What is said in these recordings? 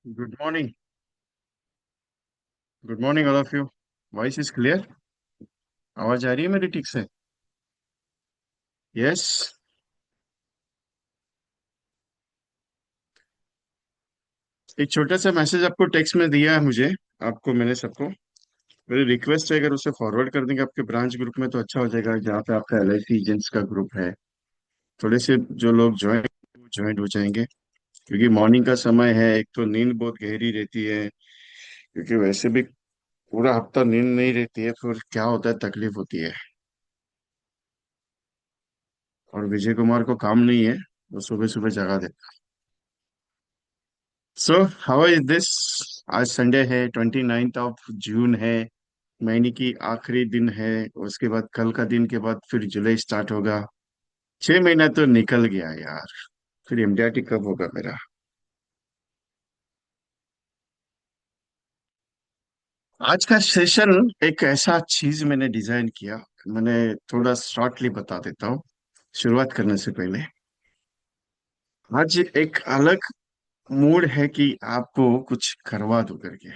Good morning. Good morning all of you. Voice is clear. आवाज आ रही है मेरी ठीक से? यस। एक छोटा सा मैसेज आपको टेक्स्ट में दिया है मुझे। आपको मैंने सबको मेरी रिक्वेस्ट है, अगर उसे फॉरवर्ड कर देंगे आपके ब्रांच ग्रुप में तो अच्छा हो जाएगा, जहाँ पे आपका LIC एजेंट्स का ग्रुप है। थोड़े से जो लोग ज्वाइन हो जाएंगे, क्योंकि मॉर्निंग का समय है। एक तो नींद बहुत गहरी रहती है, क्योंकि वैसे भी पूरा हफ्ता नींद नहीं रहती है, फिर क्या होता है, तकलीफ होती है। और विजय कुमार को काम नहीं है, वो सुबह सुबह जगा देता। So how is this? आज संडे है, 29 ऑफ जून है। महीने की आखिरी दिन है। उसके बाद कल का दिन के बाद फिर जुलाई स्टार्ट होगा। 6 महीना तो निकल गया यार। फिर MDRT कब होगा मेरा? आज का सेशन एक ऐसा चीज मैंने डिजाइन किया। मैंने थोड़ा शॉर्टली बता देता हूँ शुरुआत करने से पहले। आज एक अलग मूड है कि आपको कुछ करवा दो करके।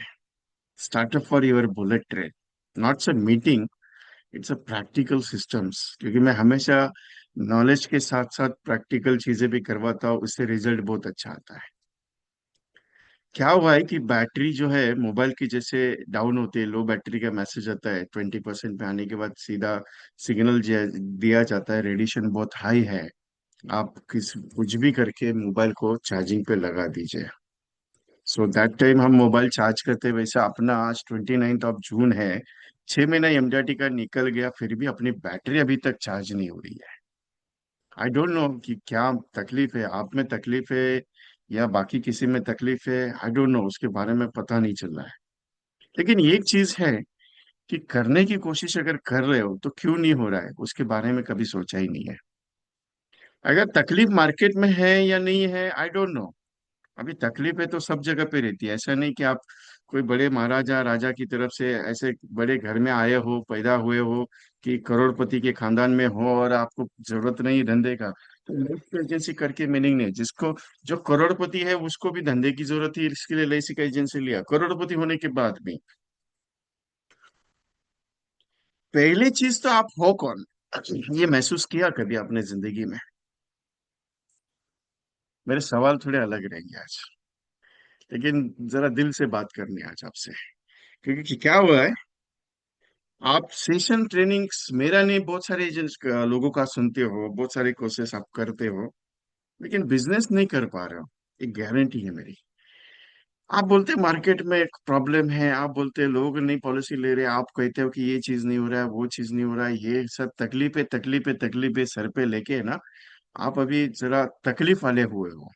Startup for your bullet train, nots a meeting, it's a practical systems. क्योंकि मैं हमेशा नॉलेज के साथ साथ प्रैक्टिकल चीजें भी करवाता हूँ, उससे रिजल्ट बहुत अच्छा आता है। क्या हुआ है कि बैटरी जो है मोबाइल की जैसे डाउन होती है, लो बैटरी का मैसेज आता है, 20% पे आने के बाद सीधा सिग्नल दिया जाता है, रेडिएशन बहुत हाई है। आप कुछ भी करके मोबाइल को चार्जिंग पे लगा दीजिए। सो दैट टाइम हम मोबाइल चार्ज करते हैं। वैसे अपना आज 29 ऑफ जून है। 6 महीना MDRT का निकल गया, फिर भी अपनी बैटरी अभी तक चार्ज नहीं हो रही है। आई डोंट नो कि क्या तकलीफ है, आप में तकलीफ है या बाकी किसी में तकलीफ है। आई डोंट नो, उसके बारे में पता नहीं चल रहा है। लेकिन एक चीज है कि करने की कोशिश अगर कर रहे हो तो क्यों नहीं हो रहा है, उसके बारे में कभी सोचा ही नहीं है। अगर तकलीफ मार्केट में है या नहीं है, आई डोंट नो। अभी तकलीफ है तो सब जगह पे रहती है। ऐसा नहीं कि आप कोई बड़े महाराजा राजा की तरफ से ऐसे बड़े घर में आए हो, पैदा हुए हो, कि करोड़पति के खानदान में हो और आपको जरूरत नहीं धंधे का। तो लिफ्ट एजेंसी करके मीनिंग नहीं। जिसको जो करोड़पति है उसको भी धंधे की जरूरत है, इसके लिए LIC का एजेंसी लिया, करोड़पति होने के बाद भी। पहली चीज तो आप हो कौन, ये महसूस किया कभी आपने जिंदगी में? मेरे सवाल थोड़े अलग रहेंगे आज, लेकिन जरा दिल से बात करनी है आज आपसे। क्योंकि क्या हुआ है, आप सेशन ट्रेनिंग्स मेरा नहीं, बहुत सारे एजेंट्स लोगों का सुनते हो, बहुत सारे कोर्सेस आप करते हो, लेकिन बिजनेस नहीं कर पा रहे हो। एक गारंटी है मेरी। आप बोलते मार्केट में एक प्रॉब्लम है, आप बोलते लोग नहीं पॉलिसी ले रहे, आप कहते हो कि ये चीज नहीं हो रहा है, वो चीज नहीं हो रहा है, ये सब तकलीफें तकलीफें तकलीफें सर पे लेके है ना। आप अभी जरा तकलीफ वाले हुए हो।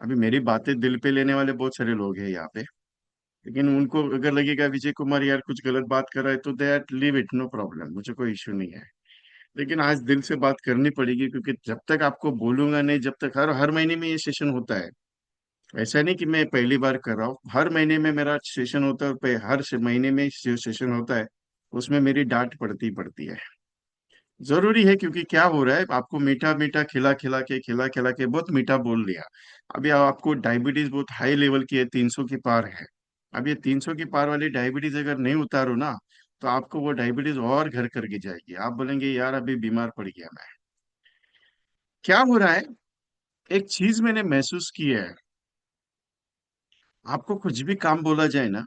अभी मेरी बातें दिल पे लेने वाले बहुत सारे लोग हैं यहाँ पे। लेकिन उनको अगर लगेगा विजय कुमार यार कुछ गलत बात कर रहा है तो दे लीव इट, नो प्रॉब्लम, मुझे कोई इश्यू नहीं है। लेकिन आज दिल से बात करनी पड़ेगी, क्योंकि जब तक आपको बोलूंगा नहीं, जब तक हर हर महीने में ये सेशन होता है। ऐसा नहीं कि मैं पहली बार कर रहा हूँ, हर महीने में मेरा सेशन होता है, और हर महीने में जो सेशन होता है उसमें मेरी डांट पड़ती पड़ती है। जरूरी है, क्योंकि क्या हो रहा है, आपको मीठा मीठा खिला खिला के बहुत मीठा बोल लिया। अभी आपको डायबिटीज बहुत हाई लेवल की है, 300 की पार है। अब ये 300 की पार वाली डायबिटीज अगर नहीं उतारो ना, तो आपको वो डायबिटीज और घर करके जाएगी। आप बोलेंगे यार अभी बीमार पड़ गया मैं। क्या हो रहा है, एक चीज मैंने महसूस की है। आपको कुछ भी काम बोला जाए ना,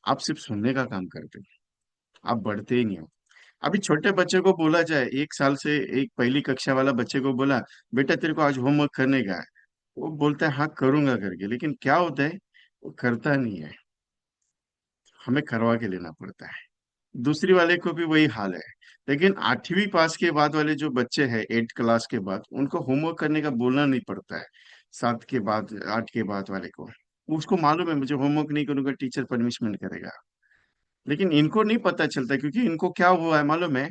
आप सिर्फ सुनने का काम करते हो, आप बढ़ते ही नहीं हो। अभी छोटे बच्चे को बोला जाए, 1 साल से, एक पहली कक्षा वाला बच्चे को बोला, बेटा तेरे को आज होमवर्क करने का है, वो बोलता है हाँ करूंगा करके, लेकिन क्या होता है, वो करता नहीं है। हमें करवा के लेना पड़ता है। दूसरी वाले को भी वही हाल है। लेकिन 8वीं पास के बाद वाले जो बच्चे हैं, 8 क्लास के बाद, उनको होमवर्क करने का बोलना नहीं पड़ता है। 7 के बाद, 8 के बाद वाले को, उसको मालूम है मुझे होमवर्क नहीं करूंगा टीचर पनिशमेंट करेगा। लेकिन इनको नहीं पता चलता, क्योंकि इनको क्या हुआ है मालूम है?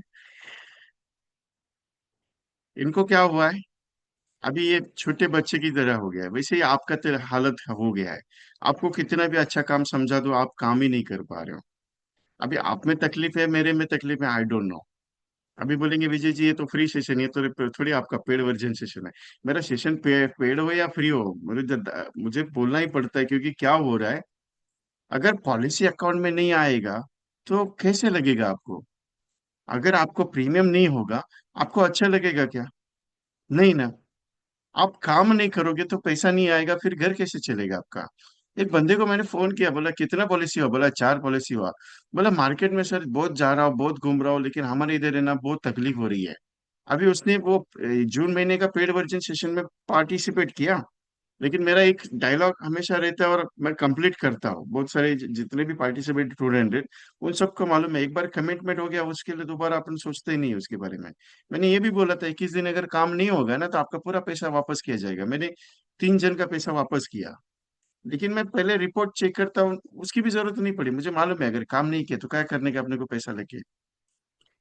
इनको क्या हुआ है, अभी ये छोटे बच्चे की तरह हो गया है, वैसे ही आपका हालत हो गया है। आपको कितना भी अच्छा काम समझा दो, आप काम ही नहीं कर पा रहे हो। अभी आप में तकलीफ है, मेरे में तकलीफ है, आई डोंट नो। अभी बोलेंगे विजय जी ये तो फ्री सेशन, ये तो थोड़ी आपका पेड वर्जन सेशन है। मेरा सेशन पेड हो या फ्री हो, मुझे बोलना ही पड़ता है, क्योंकि क्या हो रहा है, अगर पॉलिसी अकाउंट में नहीं आएगा तो कैसे लगेगा आपको? अगर आपको प्रीमियम नहीं होगा, आपको अच्छा लगेगा क्या? नहीं ना। आप काम नहीं करोगे तो पैसा नहीं आएगा, फिर घर कैसे चलेगा आपका? एक बंदे को मैंने फोन किया, बोला कितना पॉलिसी हुआ, बोला 4 पॉलिसी हुआ। बोला मार्केट में सर बहुत जा रहा हूँ, बहुत घूम रहा हूँ, लेकिन हमारे इधर है ना बहुत तकलीफ हो रही है। अभी उसने वो जून महीने का पेड वर्जन सेशन में पार्टिसिपेट किया, लेकिन मेरा एक डायलॉग हमेशा रहता है और मैं कंप्लीट करता हूँ। बहुत सारे जितने भी पार्टिसिपेट 200, उन सबको मालूम है, एक बार कमिटमेंट हो गया उसके लिए दोबारा अपन सोचते ही नहीं है उसके बारे में। मैंने ये भी बोला था 21 दिन अगर काम नहीं होगा ना तो आपका पूरा पैसा वापस किया जाएगा। मैंने 3 जन का पैसा वापस किया, लेकिन मैं पहले रिपोर्ट चेक करता हूँ, उसकी भी जरूरत नहीं पड़ी। मुझे मालूम है अगर काम नहीं किया तो क्या करने का अपने को पैसा लेके।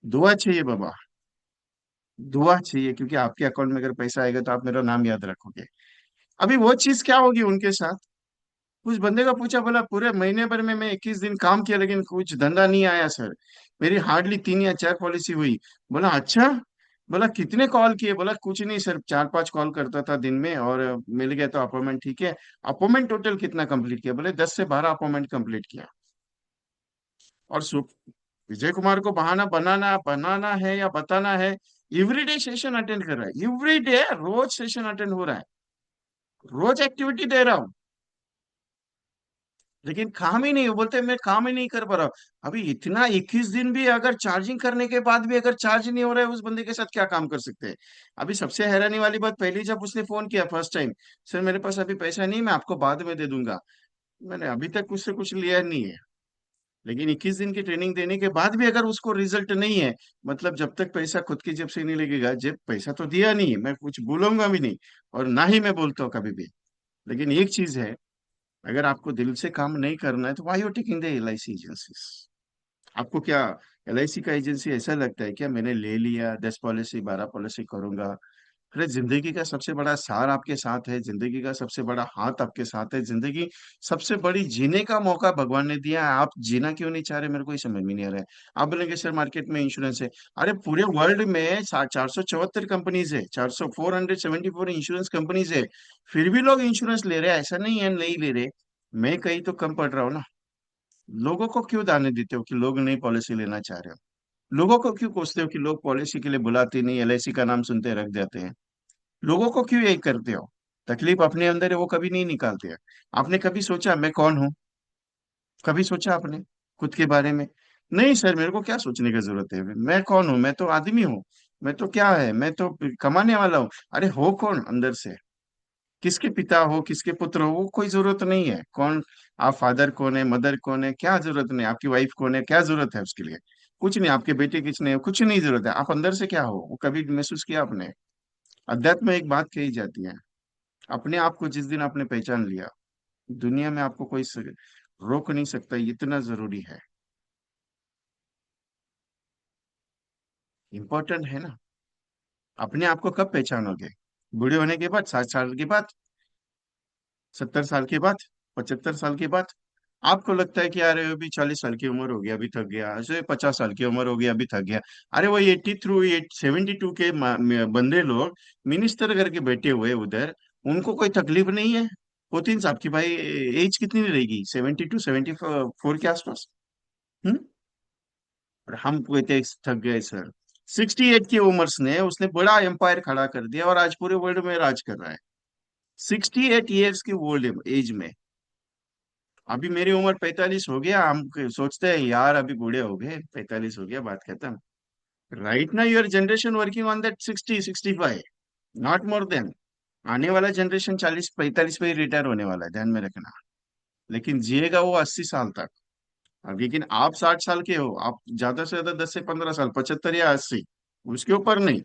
दुआ चाहिए बाबा, दुआ चाहिए, क्योंकि आपके अकाउंट में अगर पैसा आएगा तो आप मेरा नाम याद रखोगे। अभी वो चीज क्या होगी उनके साथ? उस बंदे का पूछा, बोला पूरे महीने भर में मैं 21 दिन काम किया लेकिन कुछ धंधा नहीं आया सर, मेरी हार्डली 3 या 4 पॉलिसी हुई। बोला अच्छा। बोला कितने कॉल किए? बोला कुछ नहीं सर, 4-5 कॉल करता था दिन में और मिल गया तो अपॉइंटमेंट ठीक है। अपॉइंटमेंट टोटल कितना कंप्लीट किया? बोले 10 से 12 अपॉइंटमेंट कंप्लीट किया। और विजय कुमार को बहाना बनाना बनाना है या बताना है, एवरीडे सेशन अटेंड कर रहा है, एवरीडे रोज सेशन अटेंड हो रहा है, रोज एक्टिविटी दे रहा हूँ, लेकिन काम ही नहीं, वो बोलते हैं, मैं काम ही नहीं कर पा रहा हूँ। अभी इतना 21 दिन भी अगर चार्जिंग करने के बाद भी अगर चार्ज नहीं हो रहा है, उस बंदे के साथ क्या काम कर सकते हैं? अभी सबसे हैरानी वाली बात, पहली जब उसने फोन किया फर्स्ट टाइम, सर मेरे पास अभी पैसा नहीं, मैं आपको बाद में दे दूंगा। मैंने अभी तक उससे कुछ लिया नहीं है, लेकिन 21 दिन की ट्रेनिंग देने के बाद भी अगर उसको रिजल्ट नहीं है, मतलब जब तक पैसा खुद की जेब से नहीं लगेगा, जेब पैसा तो दिया नहीं है, मैं कुछ बोलूंगा भी नहीं, और ना ही मैं बोलता हूँ कभी भी। लेकिन एक चीज है, अगर आपको दिल से काम नहीं करना है तो why you taking the LIC agencies? आपको क्या LIC का एजेंसी ऐसा लगता है क्या मैंने ले लिया 10 पॉलिसी 12 पॉलिसी करूंगा? अरे जिंदगी का सबसे बड़ा सार आपके साथ है, जिंदगी का सबसे बड़ा हाथ आपके साथ है, जिंदगी सबसे बड़ी जीने का मौका भगवान ने दिया है, आप जीना क्यों नहीं चाह रहे? मेरे को ये समझ में नहीं आ रहा है। आप बोलेंगे सर मार्केट में इंश्योरेंस है, अरे पूरे वर्ल्ड में 474 कंपनीज है, 474 इंश्योरेंस कंपनीज है, फिर भी लोग इंश्योरेंस ले रहे हैं, ऐसा नहीं है नहीं ले रहे। मैं कहीं तो कम पड़ रहा हूँ ना? लोगों को क्यों दाने देते हो कि लोग नई पॉलिसी लेना चाह रहे हो? लोगों को क्यों कोसते हो कि लोग पॉलिसी के लिए बुलाते नहीं, LIC का नाम सुनते रख देते हैं? लोगों को क्यों यही करते हो? तकलीफ अपने अंदर है वो कभी नहीं निकालते हैं। आपने कभी सोचा मैं कौन हूँ? कभी सोचा आपने खुद के बारे में? नहीं सर, मेरे को क्या सोचने की जरूरत है, मैं कौन हूँ? मैं तो आदमी हूँ। मैं तो क्या है, मैं तो कमाने वाला हूँ। अरे हो कौन अंदर से? किसके पिता हो, किसके पुत्र हो, वो कोई जरूरत नहीं है। कौन आप, फादर कौन है, मदर कौन है, क्या जरूरत नहीं, आपकी वाइफ कौन है, क्या जरूरत है उसके लिए? कुछ नहीं, आपके बेटे किसने है, कुछ नहीं जरूरत है। आप अंदर से क्या हो वो कभी महसूस किया आपने? अध्यात्म में एक बात कही जाती है, अपने आप को जिस दिन आपने पहचान लिया, दुनिया में आपको कोई रोक नहीं सकता, ये इतना जरूरी है। इंपॉर्टेंट है ना? अपने आप को कब पहचानोगे? बूढ़े होने के बाद, 60 साल के बाद, 70 साल के बाद, 75 साल के बाद? आपको लगता है कि यार अभी 40 साल की उम्र हो गई अभी थक गया, ऐसे 50 साल की उम्र हो गई अभी थक गया। अरे वो 72 के बंदे लोग मिनिस्टर करके बैठे हुए उधर, उनको कोई तकलीफ नहीं है? पुतिन साहब की भाई एज कितनी रहेगी, 72 74 के आसपास। हम्म। और हम कहते थक गए सर। 68 की उम्र ने उसने बड़ा एम्पायर खड़ा कर दिया और आज पूरे वर्ल्ड में राज कर रहा है, 68 ईयर्स की ओल्ड एज में। अभी मेरी उम्र 45 हो गया, हम सोचते हैं यार अभी बूढ़े हो गए, 45 हो गया बात खत्म। राइट ना your generation working on that 60 65, not more then. आने वाला जनरेशन 40 45 पे ही रिटायर होने वाला है, ध्यान में रखना। लेकिन जिएगा वो 80 साल तक। अब लेकिन आप 60 साल के हो, आप ज्यादा से ज्यादा 10 से 15 साल, 75 या 80, उसके ऊपर नहीं।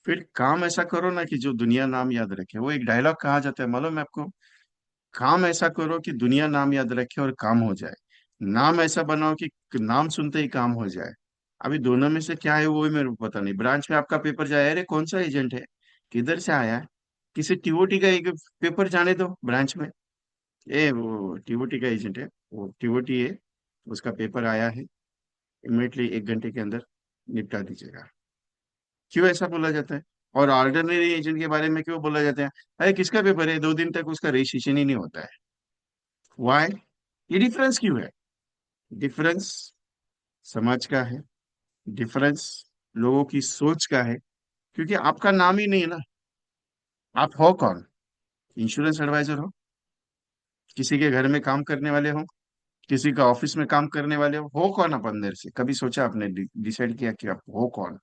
फिर काम ऐसा करो ना कि जो दुनिया नाम याद रखे। वो एक डायलॉग कहा जाता है मालूम है आपको, काम ऐसा करो कि दुनिया नाम याद रखे और काम हो जाए, नाम ऐसा बनाओ कि नाम सुनते ही काम हो जाए। अभी दोनों में से क्या है वो भी मेरे को पता नहीं। ब्रांच में आपका पेपर जाए, अरे कौन सा एजेंट है, किधर से आया है, किसी TOT का एक पेपर जाने दो ब्रांच में। ए वो TOT का एजेंट है, वो TOT है, उसका पेपर आया है, इमिडिएटली 1 घंटे के अंदर। निपटा दीजिएगा। क्यों ऐसा बोला जाता है? और ऑर्डिनरी एजेंट के बारे में क्यों बोला जाता है? अरे किसका पेपर है, 2 दिन तक उसका रजिस्ट्रेशन ही नहीं होता है। वाई? ये डिफरेंस क्यों है? डिफरेंस समाज का है, डिफरेंस लोगों की सोच का है। क्योंकि आपका नाम ही नहीं है ना। आप हो कौन? इंश्योरेंस एडवाइजर हो? किसी के घर में काम करने वाले हो? किसी का ऑफिस में काम करने वाले हो कौन आप अंदर से? कभी सोचा आपने, डिसाइड किया कि आप हो कौन?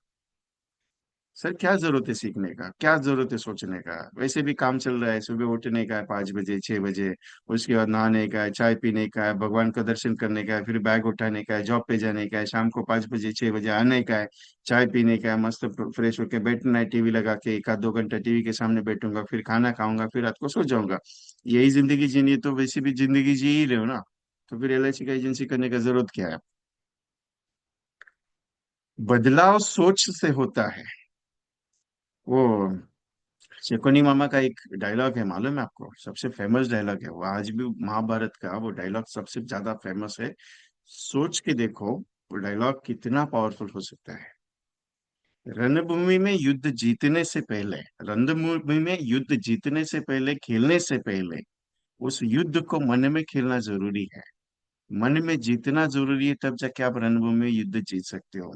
सर क्या जरूरत है सीखने का, क्या जरूरत है सोचने का? वैसे भी काम चल रहा है, सुबह उठने का है 5 बजे 6 बजे, उसके बाद नहाने का है, चाय पीने का है, भगवान का दर्शन करने का है, फिर बैग उठाने का है, जॉब पे जाने का है, शाम को 5 बजे 6 बजे आने का है, चाय पीने का है, मस्त फ्रेश होके बैठना है, टीवी लगा के 1 आध 2 घंटा टीवी के सामने बैठूंगा, फिर खाना खाऊंगा, फिर रात को सो जाऊंगा। यही जिंदगी जीनी है तो वैसे भी जिंदगी जी ही रहे हो ना। तो फिर एलआईसी का एजेंसी करने का जरूरत क्या है? बदलाव सोच से होता है। वो शकुनी मामा का एक डायलॉग है, मालूम है आपको? सबसे फेमस डायलॉग है वो, आज भी महाभारत का वो डायलॉग सबसे ज्यादा फेमस है। सोच के देखो वो डायलॉग कितना पावरफुल हो सकता है। रणभूमि में युद्ध जीतने से पहले, रणभूमि में युद्ध जीतने से पहले, खेलने से पहले उस युद्ध को मन में खेलना जरूरी है। मन में जीतना जरूरी है, तब जाके आप रणभूमि में युद्ध जीत सकते हो।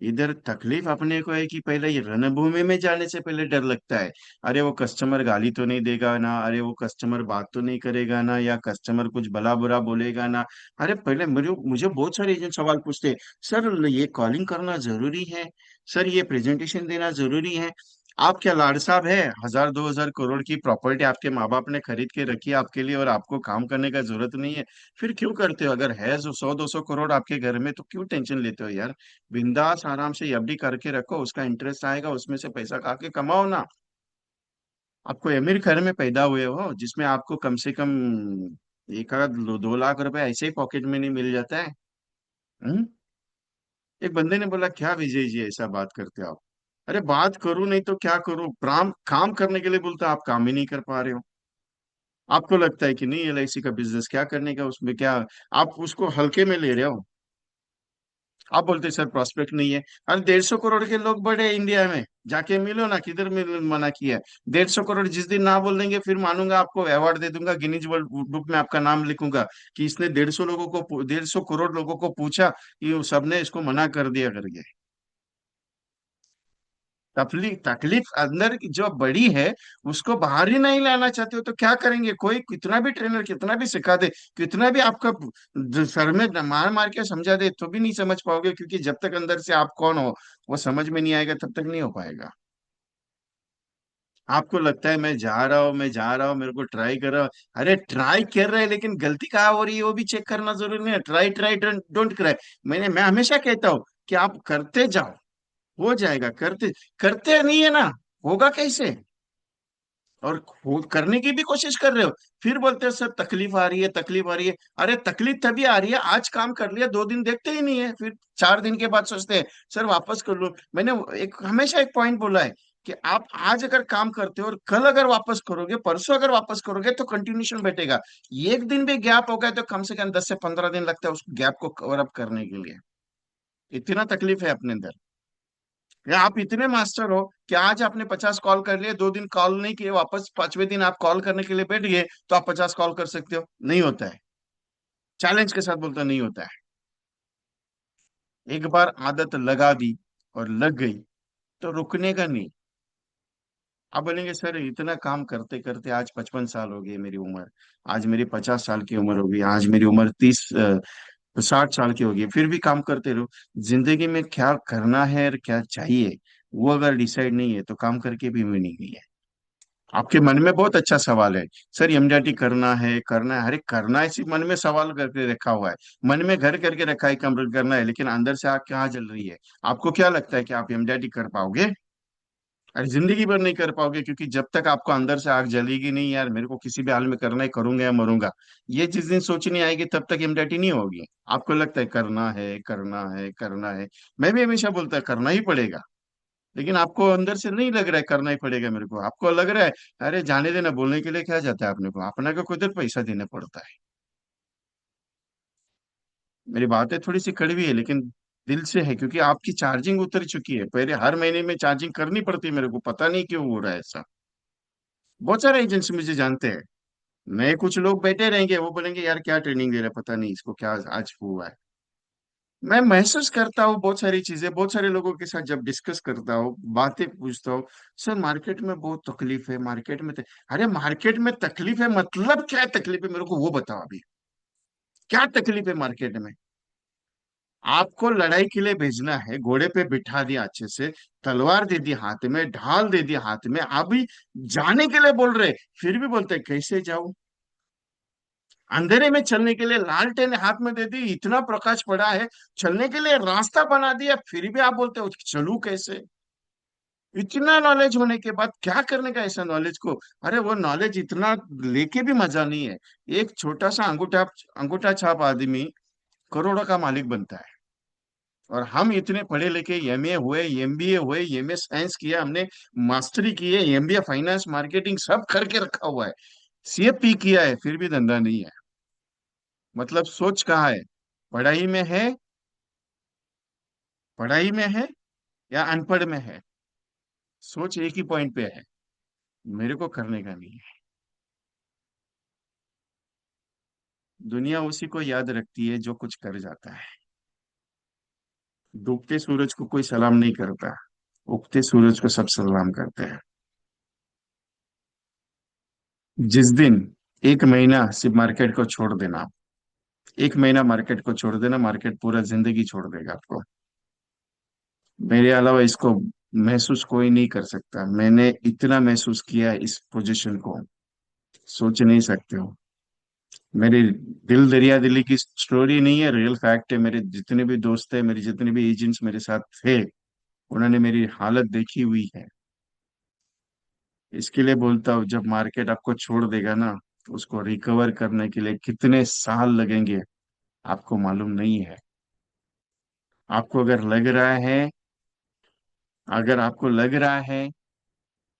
इधर तकलीफ अपने को है कि पहले ये रणभूमि में जाने से पहले डर लगता है। अरे वो कस्टमर गाली तो नहीं देगा ना, अरे वो कस्टमर बात तो नहीं करेगा ना, या कस्टमर कुछ भला बुरा बोलेगा ना। अरे पहले मुझे मुझे बहुत सारे एजेंट सवाल पूछते हैं, सर ये कॉलिंग करना जरूरी है? सर ये प्रेजेंटेशन देना जरूरी है? आप क्या लाड साहब है? 1,000 2,000 करोड़ की प्रॉपर्टी आपके माँ बाप ने खरीद के रखी है आपके लिए, और आपको काम करने का जरूरत नहीं है? फिर क्यों करते हो? अगर है जो 100 200 करोड़ आपके घर में, तो क्यों टेंशन लेते हो यार? बिंदास आराम से एफडी करके रखो, उसका इंटरेस्ट आएगा, उसमें से पैसा खा के कमाओ ना। आप कोई अमीर घर में पैदा हुए हो जिसमें आपको कम से कम 1 2 लाख रुपए ऐसे ही पॉकेट में नहीं मिल जाता है? हम्म? एक बंदे ने बोला, क्या विजय जी ऐसा बात करते हो आप? अरे बात करूं नहीं तो क्या करूं, काम काम करने के लिए बोलता, आप काम ही नहीं कर पा रहे हो। आपको लगता है कि नहीं एलआईसी का बिजनेस क्या करने का, उसमें क्या? आप उसको हल्के में ले रहे हो। आप बोलते सर प्रॉस्पेक्ट नहीं है। अरे 150 करोड़ के लोग बड़े हैं इंडिया में, जाके मिलो ना, किधर मिल मना किया है? 150 करोड़ जिस दिन ना बोल देंगे, फिर मानूंगा, आपको अवार्ड दे दूंगा, गिनीज वर्ल्ड बुक में आपका नाम लिखूंगा कि इसने 150 करोड़ लोगों को पूछा कि सबने इसको मना कर दिया करके। तकलीफ तकलीफ अंदर की जो बड़ी है, उसको बाहर ही नहीं लाना चाहते हो तो क्या करेंगे? कोई कितना भी ट्रेनर कितना भी सिखा दे, कितना भी आपका सर में मार मार के समझा दे, तो भी नहीं समझ पाओगे, क्योंकि जब तक अंदर से आप कौन हो वो समझ में नहीं आएगा, तब तक नहीं हो पाएगा। आपको लगता है मैं जा रहा हूँ, मैं जा रहा हूँ, मेरे को ट्राई कर रहा हूँ। अरे ट्राई कर रहे हैं, लेकिन गलती कहाँ हो रही है वो भी चेक करना जरूरी नहीं है। Try try don't cry. मैं हमेशा कहता हूँ कि आप करते जाओ, हो जाएगा। करते करते नहीं है ना, होगा कैसे? और खुद करने की भी कोशिश कर रहे हो, फिर बोलते हो सर तकलीफ आ रही है, तकलीफ आ रही है। अरे तकलीफ तभी आ रही है, आज काम कर लिया, 2 दिन देखते ही नहीं है, फिर 4 दिन के बाद सोचते हैं सर वापस कर लो। मैंने एक हमेशा एक पॉइंट बोला है कि आप आज अगर काम करते हो और कल अगर वापस करोगे, परसों अगर वापस करोगे, तो कंटिन्यूशन बैठेगा। एक दिन भी गैप हो गया तो कम से कम 10 से 15 दिन लगता है उस गैप को कवर अप करने के लिए। इतना तकलीफ है अपने अंदर। या आप इतने मास्टर हो कि आज आपने 50 कॉल कर लिए, 2 दिन कॉल नहीं किए, वापस 5वें दिन आप कॉल करने के लिए बैठ गए, तो आप 50 कॉल कर सकते हो? नहीं होता है। चैलेंज के साथ बोलता, नहीं होता है। एक बार आदत लगा दी और लग गई तो रुकने का नहीं। आप बोलेंगे सर इतना काम करते करते आज 55 साल हो गई मेरी उम्र, आज मेरी 50 साल की उम्र होगी, आज मेरी उम्र 60 साल की होगी, फिर भी काम करते रहो। जिंदगी में क्या करना है और क्या चाहिए, वो अगर डिसाइड नहीं है तो काम करके भी मीनिंग नहीं है। आपके मन में बहुत अच्छा सवाल है, सर एमडीआरटी करना है, अरे करना है सिर्फ मन में सवाल करके रखा हुआ है। मन में घर करके रखा है कंप्लीट करना है, लेकिन अंदर से आग कहाँ जल रही है? आपको क्या लगता है कि आप एमडीआरटी कर पाओगे? अरे जिंदगी भर नहीं कर पाओगे, क्योंकि जब तक आपको अंदर से आग जलेगी नहीं, यार मेरे को किसी भी हाल में करना है, करूंगा या मरूंगा, ये जिस दिन सोच नहीं आएगी तब तक एमडीआरटी नहीं होगी। आपको लगता है करना है, करना है, करना है। मैं भी हमेशा बोलता है करना ही पड़ेगा, लेकिन आपको अंदर से नहीं लग रहा है करना ही पड़ेगा मेरे को, आपको लग रहा है अरे जाने देना, बोलने के लिए क्या जाता है अपने को, अपना को खुद पैसा देना पड़ता है। मेरी बातें थोड़ी सी कड़वी है, लेकिन दिल से है, क्योंकि आपकी चार्जिंग उतर चुकी है। पहले हर महीने में चार्जिंग करनी पड़ती है मेरे को, पता नहीं क्यों हो रहा है ऐसा। बहुत सारे एजेंट्स मुझे जानते हैं। मैं, कुछ लोग बैठे रहेंगे, वो बोलेंगे यार क्या ट्रेनिंग दे रहा है, पता नहीं इसको क्या आज हुआ है। मैं महसूस करता हूँ बहुत सारी चीजें, बहुत सारे लोगों के साथ जब डिस्कस करता हूँ, बातें पूछता हूँ। सर मार्केट में बहुत तकलीफ है, मार्केट में अरे मार्केट में तकलीफ है मतलब क्या तकलीफ है, मेरे को वो बताओ अभी। क्या तकलीफ है मार्केट में? आपको लड़ाई के लिए भेजना है, घोड़े पे बिठा दिया अच्छे से, तलवार दे दी हाथ में, ढाल दे दी हाथ में, आप भी जाने के लिए बोल रहे, फिर भी बोलते कैसे जाऊं। अंधेरे में चलने के लिए लालटेन हाथ में दे दी, इतना प्रकाश पड़ा है, चलने के लिए रास्ता बना दिया, फिर भी आप बोलते हो चलूं कैसे। इतना नॉलेज होने के बाद क्या करने का ऐसा नॉलेज को? अरे वो नॉलेज इतना लेके भी मजा नहीं है। एक छोटा सा अंगूठा अंगूठा छाप आदमी करोड़ों का मालिक बनता है। और हम इतने पढ़े लिखे, एमए हुए, एमबीए हुए, एमए साइंस किया हमने, मास्टरी की है, एमबीए फाइनेंस मार्केटिंग सब करके रखा हुआ है, सीएफपी किया है, फिर भी धंधा नहीं है। मतलब सोच कहाँ है? पढ़ाई में है? पढ़ाई में है या अनपढ़ में है? सोच एक ही पॉइंट पे है, मेरे को करने का नहीं है। दुनिया उसी को याद रखती है जो कुछ कर जाता है। डूबते सूरज को कोई सलाम नहीं करता, उगते सूरज को सब सलाम करते हैं। जिस दिन एक महीना सिर्फ मार्केट को छोड़ देना, एक महीना मार्केट को छोड़ देना, मार्केट पूरा जिंदगी छोड़ देगा आपको। मेरे अलावा इसको महसूस कोई नहीं कर सकता। मैंने इतना महसूस किया है इस पोजीशन को, सोच नहीं सकते हो। मेरी दिल दरिया दिली की स्टोरी नहीं है, रियल फैक्ट है। मेरे जितने भी दोस्त है, मेरे जितने भी एजेंट्स मेरे साथ थे, उन्होंने मेरी हालत देखी हुई है। इसके लिए बोलता हूँ, जब मार्केट आपको छोड़ देगा ना, तो उसको रिकवर करने के लिए कितने साल लगेंगे आपको मालूम नहीं है। आपको अगर लग रहा है, अगर आपको लग रहा है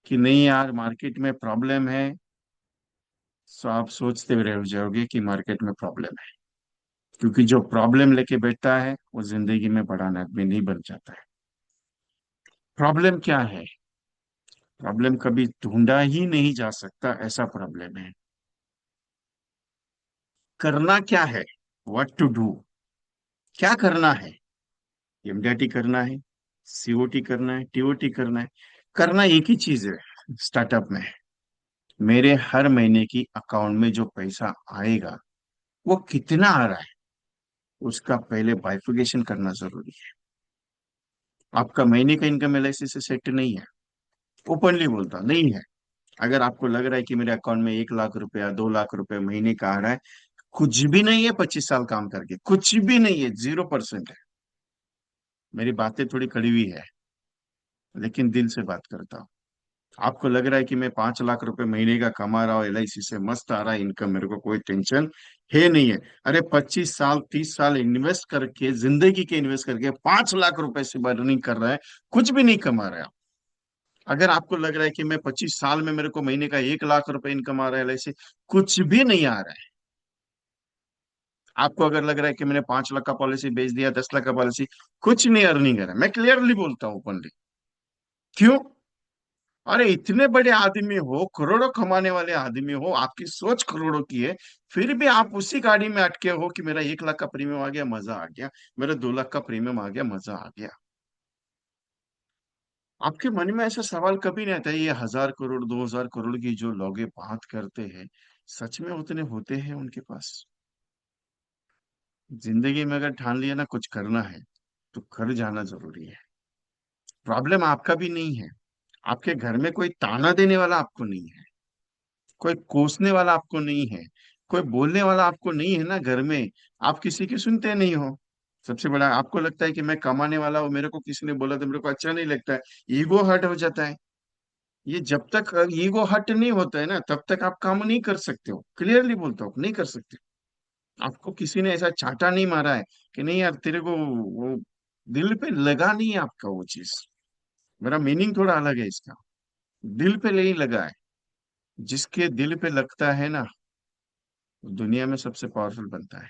कि नहीं यार मार्केट में प्रॉब्लम है, तो आप सोचते हुए रह जाओगे कि मार्केट में प्रॉब्लम है। क्योंकि जो प्रॉब्लम लेके बैठता है वो जिंदगी में बड़ा आदमी नहीं बन जाता है। प्रॉब्लम क्या है? प्रॉब्लम कभी ढूंढा ही नहीं जा सकता, ऐसा प्रॉब्लम है। करना क्या है? What to do? क्या करना है? एमडीआरटी करना है, सीओटी करना है, टीओटी करना है। करना एक ही चीज है स्टार्टअप में। मेरे हर महीने की अकाउंट में जो पैसा आएगा, वो कितना आ रहा है, उसका पहले बाइफिकेशन करना जरूरी है। आपका महीने का इनकम एलआईसी से सेट नहीं है, ओपनली बोलता नहीं है। अगर आपको लग रहा है कि मेरे अकाउंट में 1 लाख रुपया, 2 लाख रुपए महीने का आ रहा है, कुछ भी नहीं है। 25 साल काम करके कुछ भी नहीं है, 0% है। मेरी बातें थोड़ी कड़वी हुई है, लेकिन दिल से बात करता हूँ। आपको लग रहा है कि मैं 5 लाख रुपए महीने का कमा रहा हूँ, एलआईसी से मस्त आ रहा है इनकम, मेरे को कोई टेंशन है नहीं है। अरे 25 साल, 30 साल इन्वेस्ट करके, जिंदगी के इन्वेस्ट करके 5 लाख रुपए से अर्निंग कर रहा है, कुछ भी नहीं कमा रहा है। अगर आपको लग रहा है कि मैं 25 साल में मेरे को महीने का 1 लाख रुपए इनकम आ रहा है एलआईसी, कुछ भी नहीं आ रहा है। आपको अगर लग रहा है कि मैंने 5 लाख का पॉलिसी बेच दिया, 10 लाख का पॉलिसी, कुछ नहीं अर्निंग है। मैं क्लियरली बोलता हूँ ओपनली। क्यों? अरे इतने बड़े आदमी हो, करोड़ों कमाने वाले आदमी हो, आपकी सोच करोड़ों की है, फिर भी आप उसी गाड़ी में अटके हो कि मेरा 1 लाख का प्रीमियम आ गया मजा आ गया, मेरा 2 लाख का प्रीमियम आ गया मजा आ गया। आपके मन में ऐसा सवाल कभी नहीं आता ये 1,000 करोड़, 2,000 करोड़ की जो लोग बात करते हैं, सच में उतने होते हैं उनके पास? जिंदगी में अगर ठान लिया ना कुछ करना है, तो कर जाना जरूरी है। प्रॉब्लम आपका भी नहीं है, आपके घर में कोई ताना देने वाला आपको नहीं है, कोई कोसने वाला आपको नहीं है, कोई बोलने वाला आपको नहीं है ना घर में। आप किसी की सुनते नहीं हो। सबसे बड़ा आपको लगता है कि मैं कमाने वाला हूँ, मेरे को किसी ने बोला तो मेरे को अच्छा नहीं लगता है, ईगो हर्ट हो जाता है। ये जब तक ईगो हर्ट नहीं होता है ना, तब तक आप काम नहीं कर सकते हो। क्लियरली बोलता हूँ, नहीं कर सकते। आपको किसी ने ऐसा चांटा नहीं मारा है कि नहीं यार तेरे को वो दिल पे लगा नहीं है आपका वो चीज। मेरा मीनिंग थोड़ा अलग है इसका। दिल पे नहीं लगा है। जिसके दिल पे लगता है ना, वो दुनिया में सबसे पावरफुल बनता है।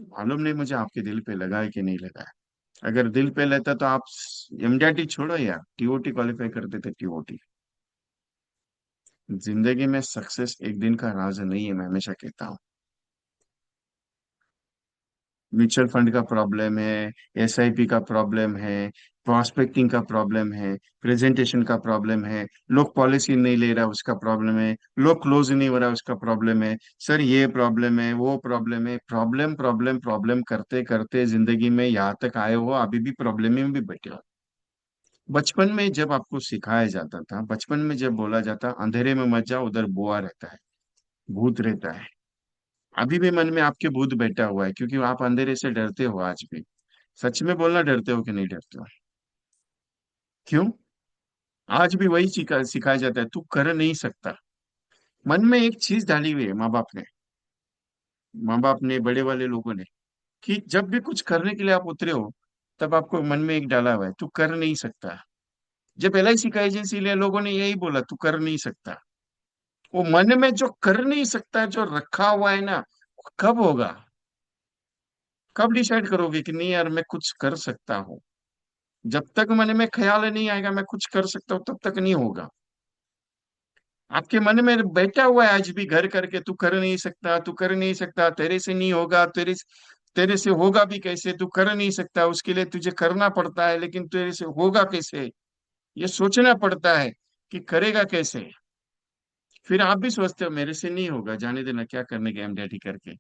मालूम नहीं मुझे आपके दिल पे लगा है कि नहीं लगा है। अगर दिल पे लेता तो आप एमडीआरटी छोड़ो यार, टीओटी क्वालिफाई करते थे, टीओटी। जिंदगी में सक्सेस एक दिन का राज नहीं है, मैं हमेशा कहता हूँ। म्यूचुअल फंड का प्रॉब्लम है, एसआईपी का प्रॉब्लम है, प्रॉस्पेक्टिंग का प्रॉब्लम है, प्रेजेंटेशन का प्रॉब्लम है, लोग पॉलिसी नहीं ले रहा उसका प्रॉब्लम है, लोग क्लोज नहीं हो रहा उसका प्रॉब्लम है। सर ये प्रॉब्लम है, वो प्रॉब्लम है, प्रॉब्लम प्रॉब्लम प्रॉब्लम करते करते जिंदगी में यहाँ तक आए हो, अभी भी प्रॉब्लम में भी बैठे हो। बचपन में जब आपको सिखाया जाता था, बचपन में जब बोला जाता अंधेरे में मत जाओ, उधर बुआ रहता है, भूत रहता है, अभी भी मन में आपके भूत बैठा हुआ है, क्योंकि आप अंधेरे से डरते हो आज भी। सच में बोलना, डरते हो कि नहीं डरते हो? क्यों? आज भी वही सिखाया जाता है, तू कर नहीं सकता। मन में एक चीज डाली हुई है माँ बाप ने, माँ बाप ने, बड़े वाले लोगों ने, कि जब भी कुछ करने के लिए आप उतरे हो, तब आपको मन में एक डाला हुआ है, तू कर नहीं सकता। जब एलआईसी का एजेंसी लिया, लोगों ने यही बोला, तू कर नहीं सकता। वो मन में जो कर नहीं सकता जो रखा हुआ है ना, कब होगा? कब डिसाइड करोगे कि नहीं यार मैं कुछ कर सकता हूँ? जब तक मन में ख्याल नहीं आएगा मैं कुछ कर सकता हूँ, तब तक नहीं होगा। आपके मन में बैठा हुआ है आज भी घर करके, तू कर नहीं सकता, तू कर नहीं सकता, तेरे से नहीं होगा, तेरे से होगा भी कैसे, तू कर नहीं सकता, उसके लिए तुझे करना पड़ता है, लेकिन तेरे से होगा कैसे, ये सोचना पड़ता है कि करेगा कैसे। फिर आप भी सोचते हो मेरे से नहीं होगा, जाने देना, क्या करने के एमडीआरटी करके।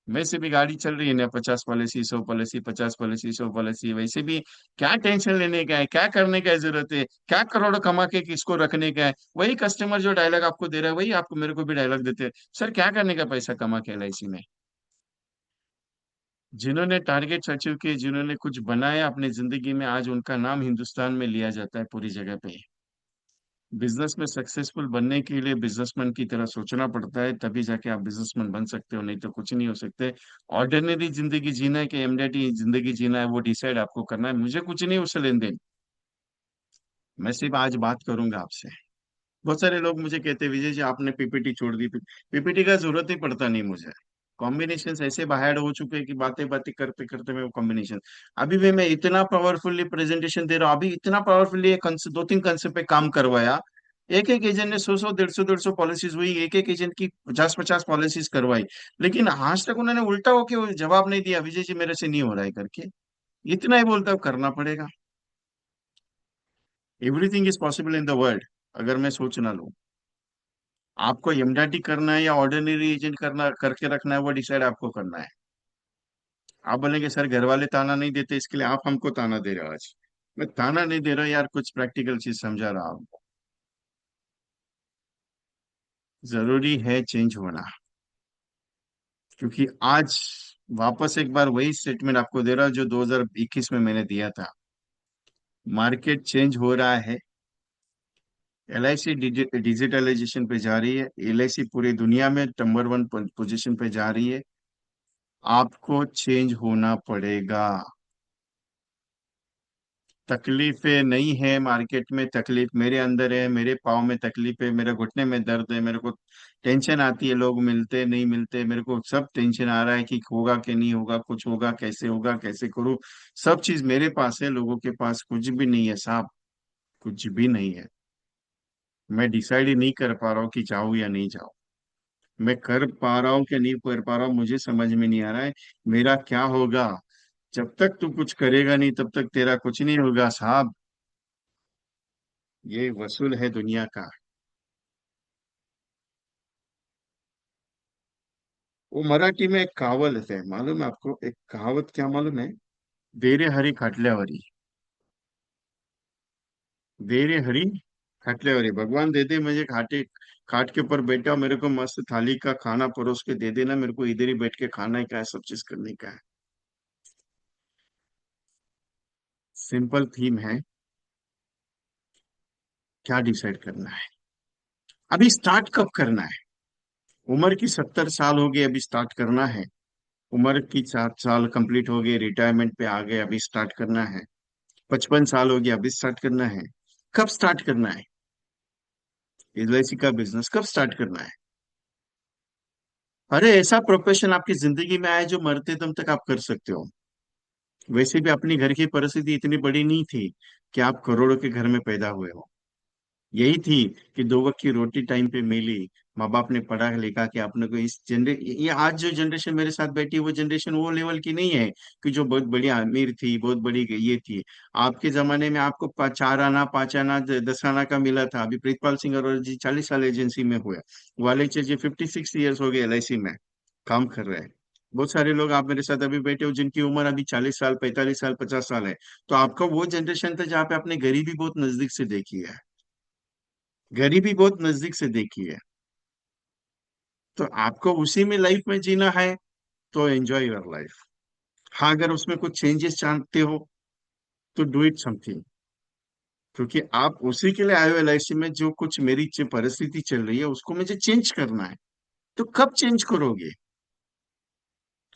वैसे भी गाड़ी चल रही है ना, 50 पॉलिसी, 100 पॉलिसी, 50 पॉलिसी, 100 पॉलिसी, वैसे भी क्या टेंशन लेने का है, क्या करने का जरूरत है, क्या करोड़ कमा के किसको रखने का है। वही कस्टमर जो डायलॉग आपको दे रहा है, वही आपको मेरे को भी डायलॉग देते हैं, सर क्या करने का पैसा कमा के एलआईसी में। जिन्होंने टारगेट अचीव किए, जिन्होंने कुछ बनाया अपनी जिंदगी में, आज उनका नाम हिंदुस्तान में लिया जाता है पूरी जगह पे। बिजनेस में सक्सेसफुल बनने के लिए बिजनेसमैन की तरह सोचना पड़ता है, तभी जाके आप बिजनेसमैन बन सकते हो, नहीं तो कुछ नहीं हो सकते। ऑर्डिनरी जिंदगी जीना है कि एमडेटी जिंदगी जीना है, वो डिसाइड आपको करना है, मुझे कुछ नहीं उससे लेन देन। मैं सिर्फ आज बात करूंगा आपसे। बहुत सारे लोग मुझे कहते हैं, विजय जी आपने पीपीटी छोड़ दी, पीपीटी का जरूरत ही पड़ता नहीं मुझे। कॉम्बिनेशन ऐसे बाहर हो चुके हैं कि बातें बातें करते करते मैं वो कॉम्बिनेशन, अभी भी मैं इतना पावरफुली प्रेजेंटेशन दे रहा हूँ, अभी इतना पावरफुली दो तीन कंसेप्ट पे काम करवाया। एक एक एजेंट ने 100 100 150 पॉलिसीज हुई, एक एक एजेंट की 50 50 पॉलिसीज करवाई, लेकिन आज तक उन्होंने उल्टा होके वो जवाब नहीं दिया, विजय जी मेरे से नहीं हो रहा है करके। इतना ही बोलता हूँ, करना पड़ेगा। Everything is possible in the world, अगर मैं सोच ना लूं। आपको एमडीटी करना है या ऑर्डिनरी एजेंट करना करके रखना है, वो डिसाइड आपको करना है। आप बोलेंगे सर घर वाले ताना नहीं देते, इसके लिए आप हमको ताना दे रहे हो आज। मैं ताना नहीं दे रहा यार, कुछ प्रैक्टिकल चीज समझा रहा हूँ। जरूरी है चेंज होना, क्योंकि आज वापस एक बार वही स्टेटमेंट आपको दे रहा हूँ जो 2021 में मैंने दिया था। मार्केट चेंज हो रहा है, एलआईसी डिजिटलाइजेशन पे जा रही है, एलआईसी पूरी दुनिया में नंबर 1 पोजीशन पे जा रही है। आपको चेंज होना पड़ेगा। तकलीफें नहीं है मार्केट में, तकलीफ मेरे अंदर है, मेरे पाँव में तकलीफ है, मेरे घुटने में दर्द है, मेरे को टेंशन आती है, लोग मिलते नहीं मिलते, मेरे को सब टेंशन आ रहा है कि होगा कि नहीं होगा, कुछ होगा कैसे होगा, कैसे करूँ। सब चीज मेरे पास है, लोगों के पास कुछ भी नहीं है साहब, कुछ भी नहीं है। मैं डिसाइड ही नहीं कर पा रहा हूँ कि जाऊँ या नहीं जाऊँ। मैं कर पा रहा हूँ कि नहीं कर पा रहा हूँ, मुझे समझ में नहीं आ रहा है। मेरा क्या होगा? जब तक तू कुछ करेगा नहीं, तब तक तेरा कुछ नहीं होगा साहब। ये वसूल है दुनिया का। वो मराठी में एक कहावत है, मालूम है आपको? एक कहावत क्या मालूम है? देरे हरी खाटल्यावरी। देरे हरी खाटल्यावरी, भगवान दे दे मुझे खाटे, खाट के ऊपर बैठा, मेरे को मस्त थाली का खाना परोस के दे देना, मेरे को इधर ही बैठ के खाना ही का है, सब चीज करने का है। सिंपल थीम है। क्या डिसाइड करना है? अभी स्टार्ट कब करना है? उम्र की 70 साल हो गई, अभी स्टार्ट करना है। उम्र की 7 साल कंप्लीट हो गए, रिटायरमेंट पे आ गए, अभी स्टार्ट करना है। 55 साल हो गया, अभी स्टार्ट करना है। कब स्टार्ट करना है? एलआईसी का बिजनेस कब स्टार्ट करना है? अरे ऐसा प्रोफेशन आपकी जिंदगी में आए जो मरते दम तक आप कर सकते हो। वैसे भी अपनी घर की परिस्थिति इतनी बड़ी नहीं थी कि आप करोड़ों के घर में पैदा हुए हो। यही थी कि दो वक्त की रोटी टाइम पे मिली। माँ बाप ने पढ़ा लिखा कि आपने को इस जनरे ये आज जो जनरेशन मेरे साथ बैठी है वो जनरेशन वो लेवल की नहीं है कि जो बहुत बड़ी अमीर थी, बहुत बड़ी ये थी। आपके जमाने में आपको 4 आना 5 आना 10 आना का मिला था। अभी प्रीतपाल सिंह और जी 40 साल एजेंसी में हुए। वाले जी 56 ईयर्स हो गए LIC में काम कर रहे हैं। बहुत सारे लोग आप मेरे साथ अभी बैठे हो जिनकी उम्र अभी 40 साल 45 साल 50 साल है। तो आपका वो जनरेशन था जहाँ पे आपने गरीबी बहुत नजदीक से देखी है। गरीबी बहुत नजदीक से देखी है। तो आपको उसी में लाइफ में जीना है तो एंजॉय योर लाइफ। हाँ, अगर उसमें कुछ चेंजेस चाहते हो तो डू इट समथिंग। क्योंकि आप उसी के लिए आए हो LIC में, जो कुछ मेरी परिस्थिति चल रही है उसको मुझे चेंज करना है। तो कब चेंज करोगे?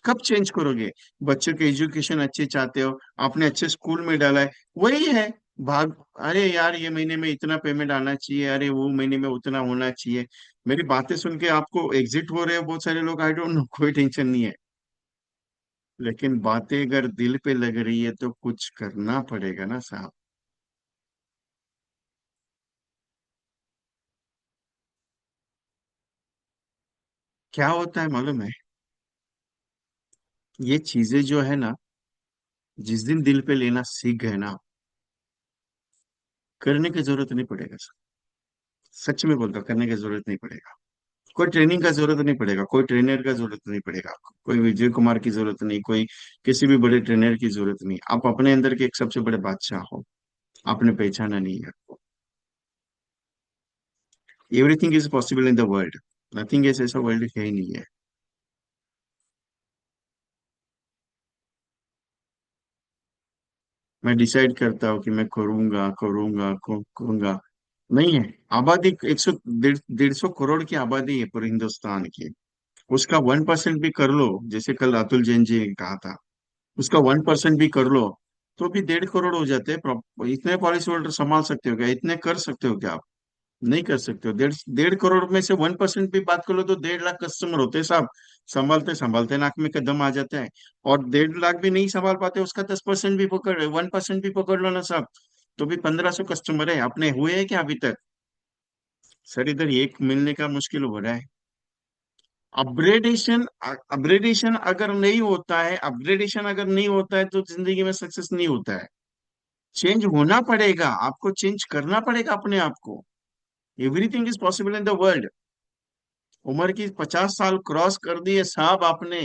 कब चेंज करोगे? बच्चों के एजुकेशन अच्छे चाहते हो, आपने अच्छे स्कूल में डाला है, वही है भाग। अरे यार ये महीने में इतना पेमेंट आना चाहिए, अरे वो महीने में उतना होना चाहिए। मेरी बातें सुन के आपको एग्जिट हो रहे हो बहुत सारे लोग, आई डोंट नो, कोई टेंशन नहीं है। लेकिन बातें अगर दिल पे लग रही है तो कुछ करना पड़ेगा ना साहब। क्या होता है मालूम है? ये चीजें जो है ना, जिस दिन दिल पे लेना सीख गए ना, करने की जरूरत नहीं पड़ेगा। सच में बोलता हूं, करने की जरूरत नहीं पड़ेगा। कोई ट्रेनिंग का जरूरत नहीं पड़ेगा, कोई ट्रेनर का जरूरत नहीं पड़ेगा आपको, कोई विजय कुमार की जरूरत नहीं, कोई किसी भी बड़े ट्रेनर की जरूरत नहीं। आप अपने अंदर के एक सबसे बड़े बादशाह हो। आपने पहचाना नहीं है आपको। Everything is possible in the world. Nothing is, ऐसा वर्ल्ड है ही नहीं है। मैं डिसाइड करता हूँ कि मैं करूंगा करूंगा करूंगा। नहीं है। आबादी 100 150 करोड़ की आबादी है पूरे हिंदुस्तान की। उसका 1% भी कर लो, जैसे कल अतुल जैन जी ने कहा था, उसका 1% भी कर लो तो भी 1.5 करोड़ हो जाते हैं। इतने पॉलिसी होल्डर संभाल सकते हो क्या? इतने कर सकते हो क्या आप? नहीं कर सकते हो। 1.5 करोड़ में से 1% भी बात कर लो तो 1.5 लाख कस्टमर होते हैं साहब। संभालते संभालते नाक में कदम आ जाता है। और 1.5 लाख भी नहीं संभाल पाते, उसका 10% भी पकड़ 1% भी पकड़ लो ना साहब, तो भी 1500 कस्टमर है। अपने हुए हैं क्या अभी तक? सर इधर एक मिलने का मुश्किल हो रहा है। अपग्रेडेशन अपग्रेडेशन अगर नहीं होता है, अपग्रेडेशन अगर नहीं होता है तो जिंदगी में सक्सेस नहीं होता है। चेंज होना पड़ेगा, आपको चेंज करना पड़ेगा अपने आप को। Everything is possible in the world. उम्र की 50 साल क्रॉस कर दी है साहब आपने,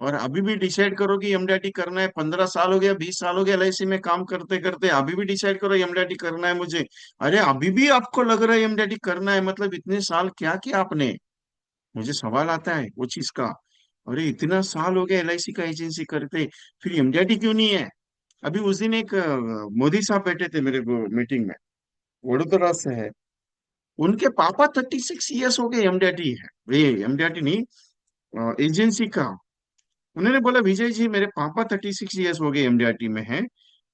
और अभी भी डिसाइड करो कि एमडीआरटी करना है। 15 साल हो गया, 20 साल हो गया LIC में काम करते करते, अभी भी डिसाइड करो एमडीआरटी करना है मुझे। अरे अभी भी आपको लग रहा है एमडीआरटी करना है, मतलब इतने साल क्या किया आपने? मुझे सवाल आता है वो चीज का। अरे इतना साल हो गया LIC का एजेंसी करते, फिर एमडीआरटी क्यों नहीं है? अभी उस दिन एक मोदी साहब बैठे थे मेरे को मीटिंग में, वडोदरा से है। उनके पापा 36 ईयर्स हो गए एमडीआरटी है, ये एमडीआरटी नहीं, एजेंसी का। उन्होंने बोला विजय जी मेरे पापा 36 ईयर्स हो गए एमडीआरटी में है,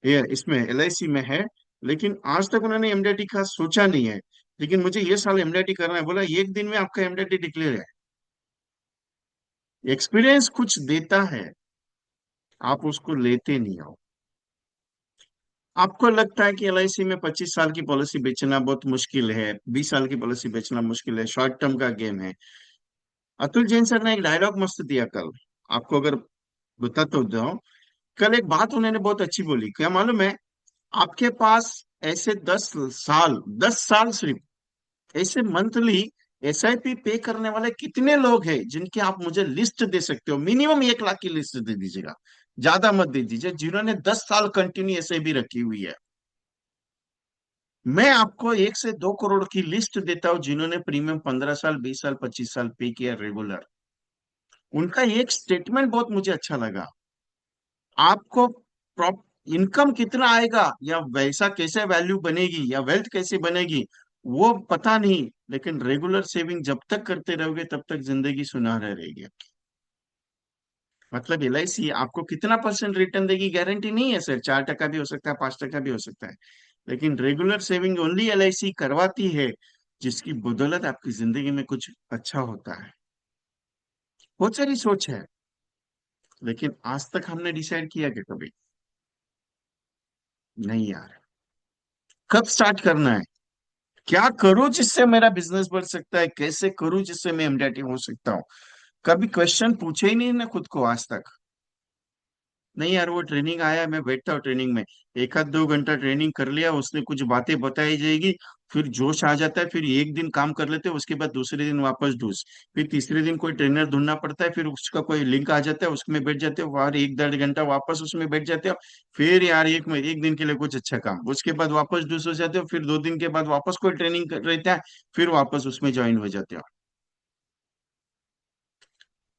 ये इसमें LIC में है, लेकिन आज तक उन्होंने एमडीआरटी का सोचा नहीं है। लेकिन मुझे ये साल एमडीआरटी करना है। बोला एक दिन में आपका एमडीआरटी डिक्लेयर है। एक्सपीरियंस कुछ देता है, आप उसको लेते नहीं हो। आपको लगता है कि LIC में 25 साल की पॉलिसी बेचना बहुत मुश्किल है, 20 साल की पॉलिसी बेचना मुश्किल है, शॉर्ट टर्म का गेम है। अतुल जैन सर ने एक डायलॉग मस्त दिया कल, आपको अगर बताता तो दो। कल एक बात उन्होंने बहुत अच्छी बोली, क्या मालूम है? आपके पास ऐसे 10 साल, 10 साल सिर्फ ऐसे मंथली SIP पे करने वाले कितने लोग हैं जिनकी आप मुझे लिस्ट दे सकते हो? मिनिमम 1 लाख की लिस्ट दे दीजिएगा, ज्यादा मत दे दीजिए, जिन्होंने 10 साल कंटिन्यू SIP रखी हुई है। मैं आपको 1 से 2 करोड़ की लिस्ट देता हूं जिन्होंने प्रीमियम 15 साल 20 साल 25 साल पे किया रेगुलर। उनका एक स्टेटमेंट बहुत मुझे अच्छा लगा। आपको प्रॉप इनकम कितना आएगा या वैसा कैसे वैल्यू बनेगी या वेल्थ कैसे बनेगी वो पता नहीं, लेकिन रेगुलर सेविंग जब तक करते रहोगे तब तक जिंदगी सुनहरा रहेगी। मतलब LIC आपको कितना परसेंट रिटर्न देगी गारंटी नहीं है सर, 4% भी हो सकता है, 5% भी हो सकता है। लेकिन रेगुलर सेविंग ओनली LIC करवाती है, जिसकी बदौलत आपकी जिंदगी में कुछ अच्छा होता है। बहुत सारी सोच है, लेकिन आज तक हमने डिसाइड किया कि कभी नहीं यार, कब स्टार्ट करना है, क्या करूं जिससे मेरा बिजनेस बढ़ सकता है, कैसे करूं जिससे मैं एमडीटी हो सकता हूँ। कभी क्वेश्चन पूछे ही नहीं ना खुद को आज तक। नहीं यार, वो ट्रेनिंग आया, मैं बैठता हूँ ट्रेनिंग में, एक आध 2 घंटा ट्रेनिंग कर लिया, उसने कुछ बातें बताई जाएगी, फिर जोश आ जाता है, फिर एक दिन काम कर लेते हैं, उसके बाद दूसरे दिन वापस ढूस, फिर तीसरे दिन कोई ट्रेनर ढूंढना पड़ता है, फिर उसका कोई लिंक आ जाता है, उसमें बैठ जाते हो, और 1 1.5 घंटा वापस उसमें बैठ जाते हो। फिर यार एक दिन के लिए कुछ अच्छा काम, उसके बाद वापस ढूस हो जाते हो, फिर 2 दिन के बाद वापस कोई ट्रेनिंग रहता है, फिर वापस उसमें ज्वाइन हो जाते हो।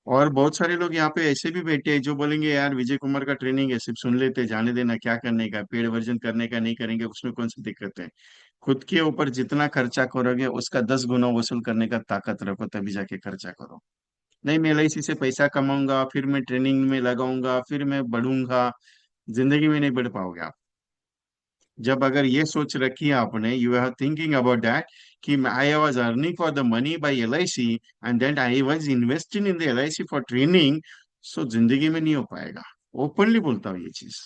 और बहुत सारे लोग यहाँ पे ऐसे भी बैठे हैं जो बोलेंगे यार विजय कुमार का ट्रेनिंग है, सिर्फ सुन लेते, जाने देना, क्या करने का, पेड वर्जन करने का, नहीं करेंगे उसमें कौन सी दिक्कत है। खुद के ऊपर जितना खर्चा करोगे उसका 10 गुना वसूल करने का ताकत रखो, तभी जाके खर्चा करो। नहीं, मैं एलआईसी से पैसा कमाऊंगा, फिर मैं ट्रेनिंग में लगाऊंगा, फिर मैं बढ़ूंगा, जिंदगी में नहीं बढ़ पाओगे आप। जब अगर ये सोच रखी है आपने, you are thinking about that, कि I was earning for the money by LIC and then I was investing in the LIC for training, so जिंदगी में नहीं हो पाएगा। ओपनली बोलता हूँ ये चीज।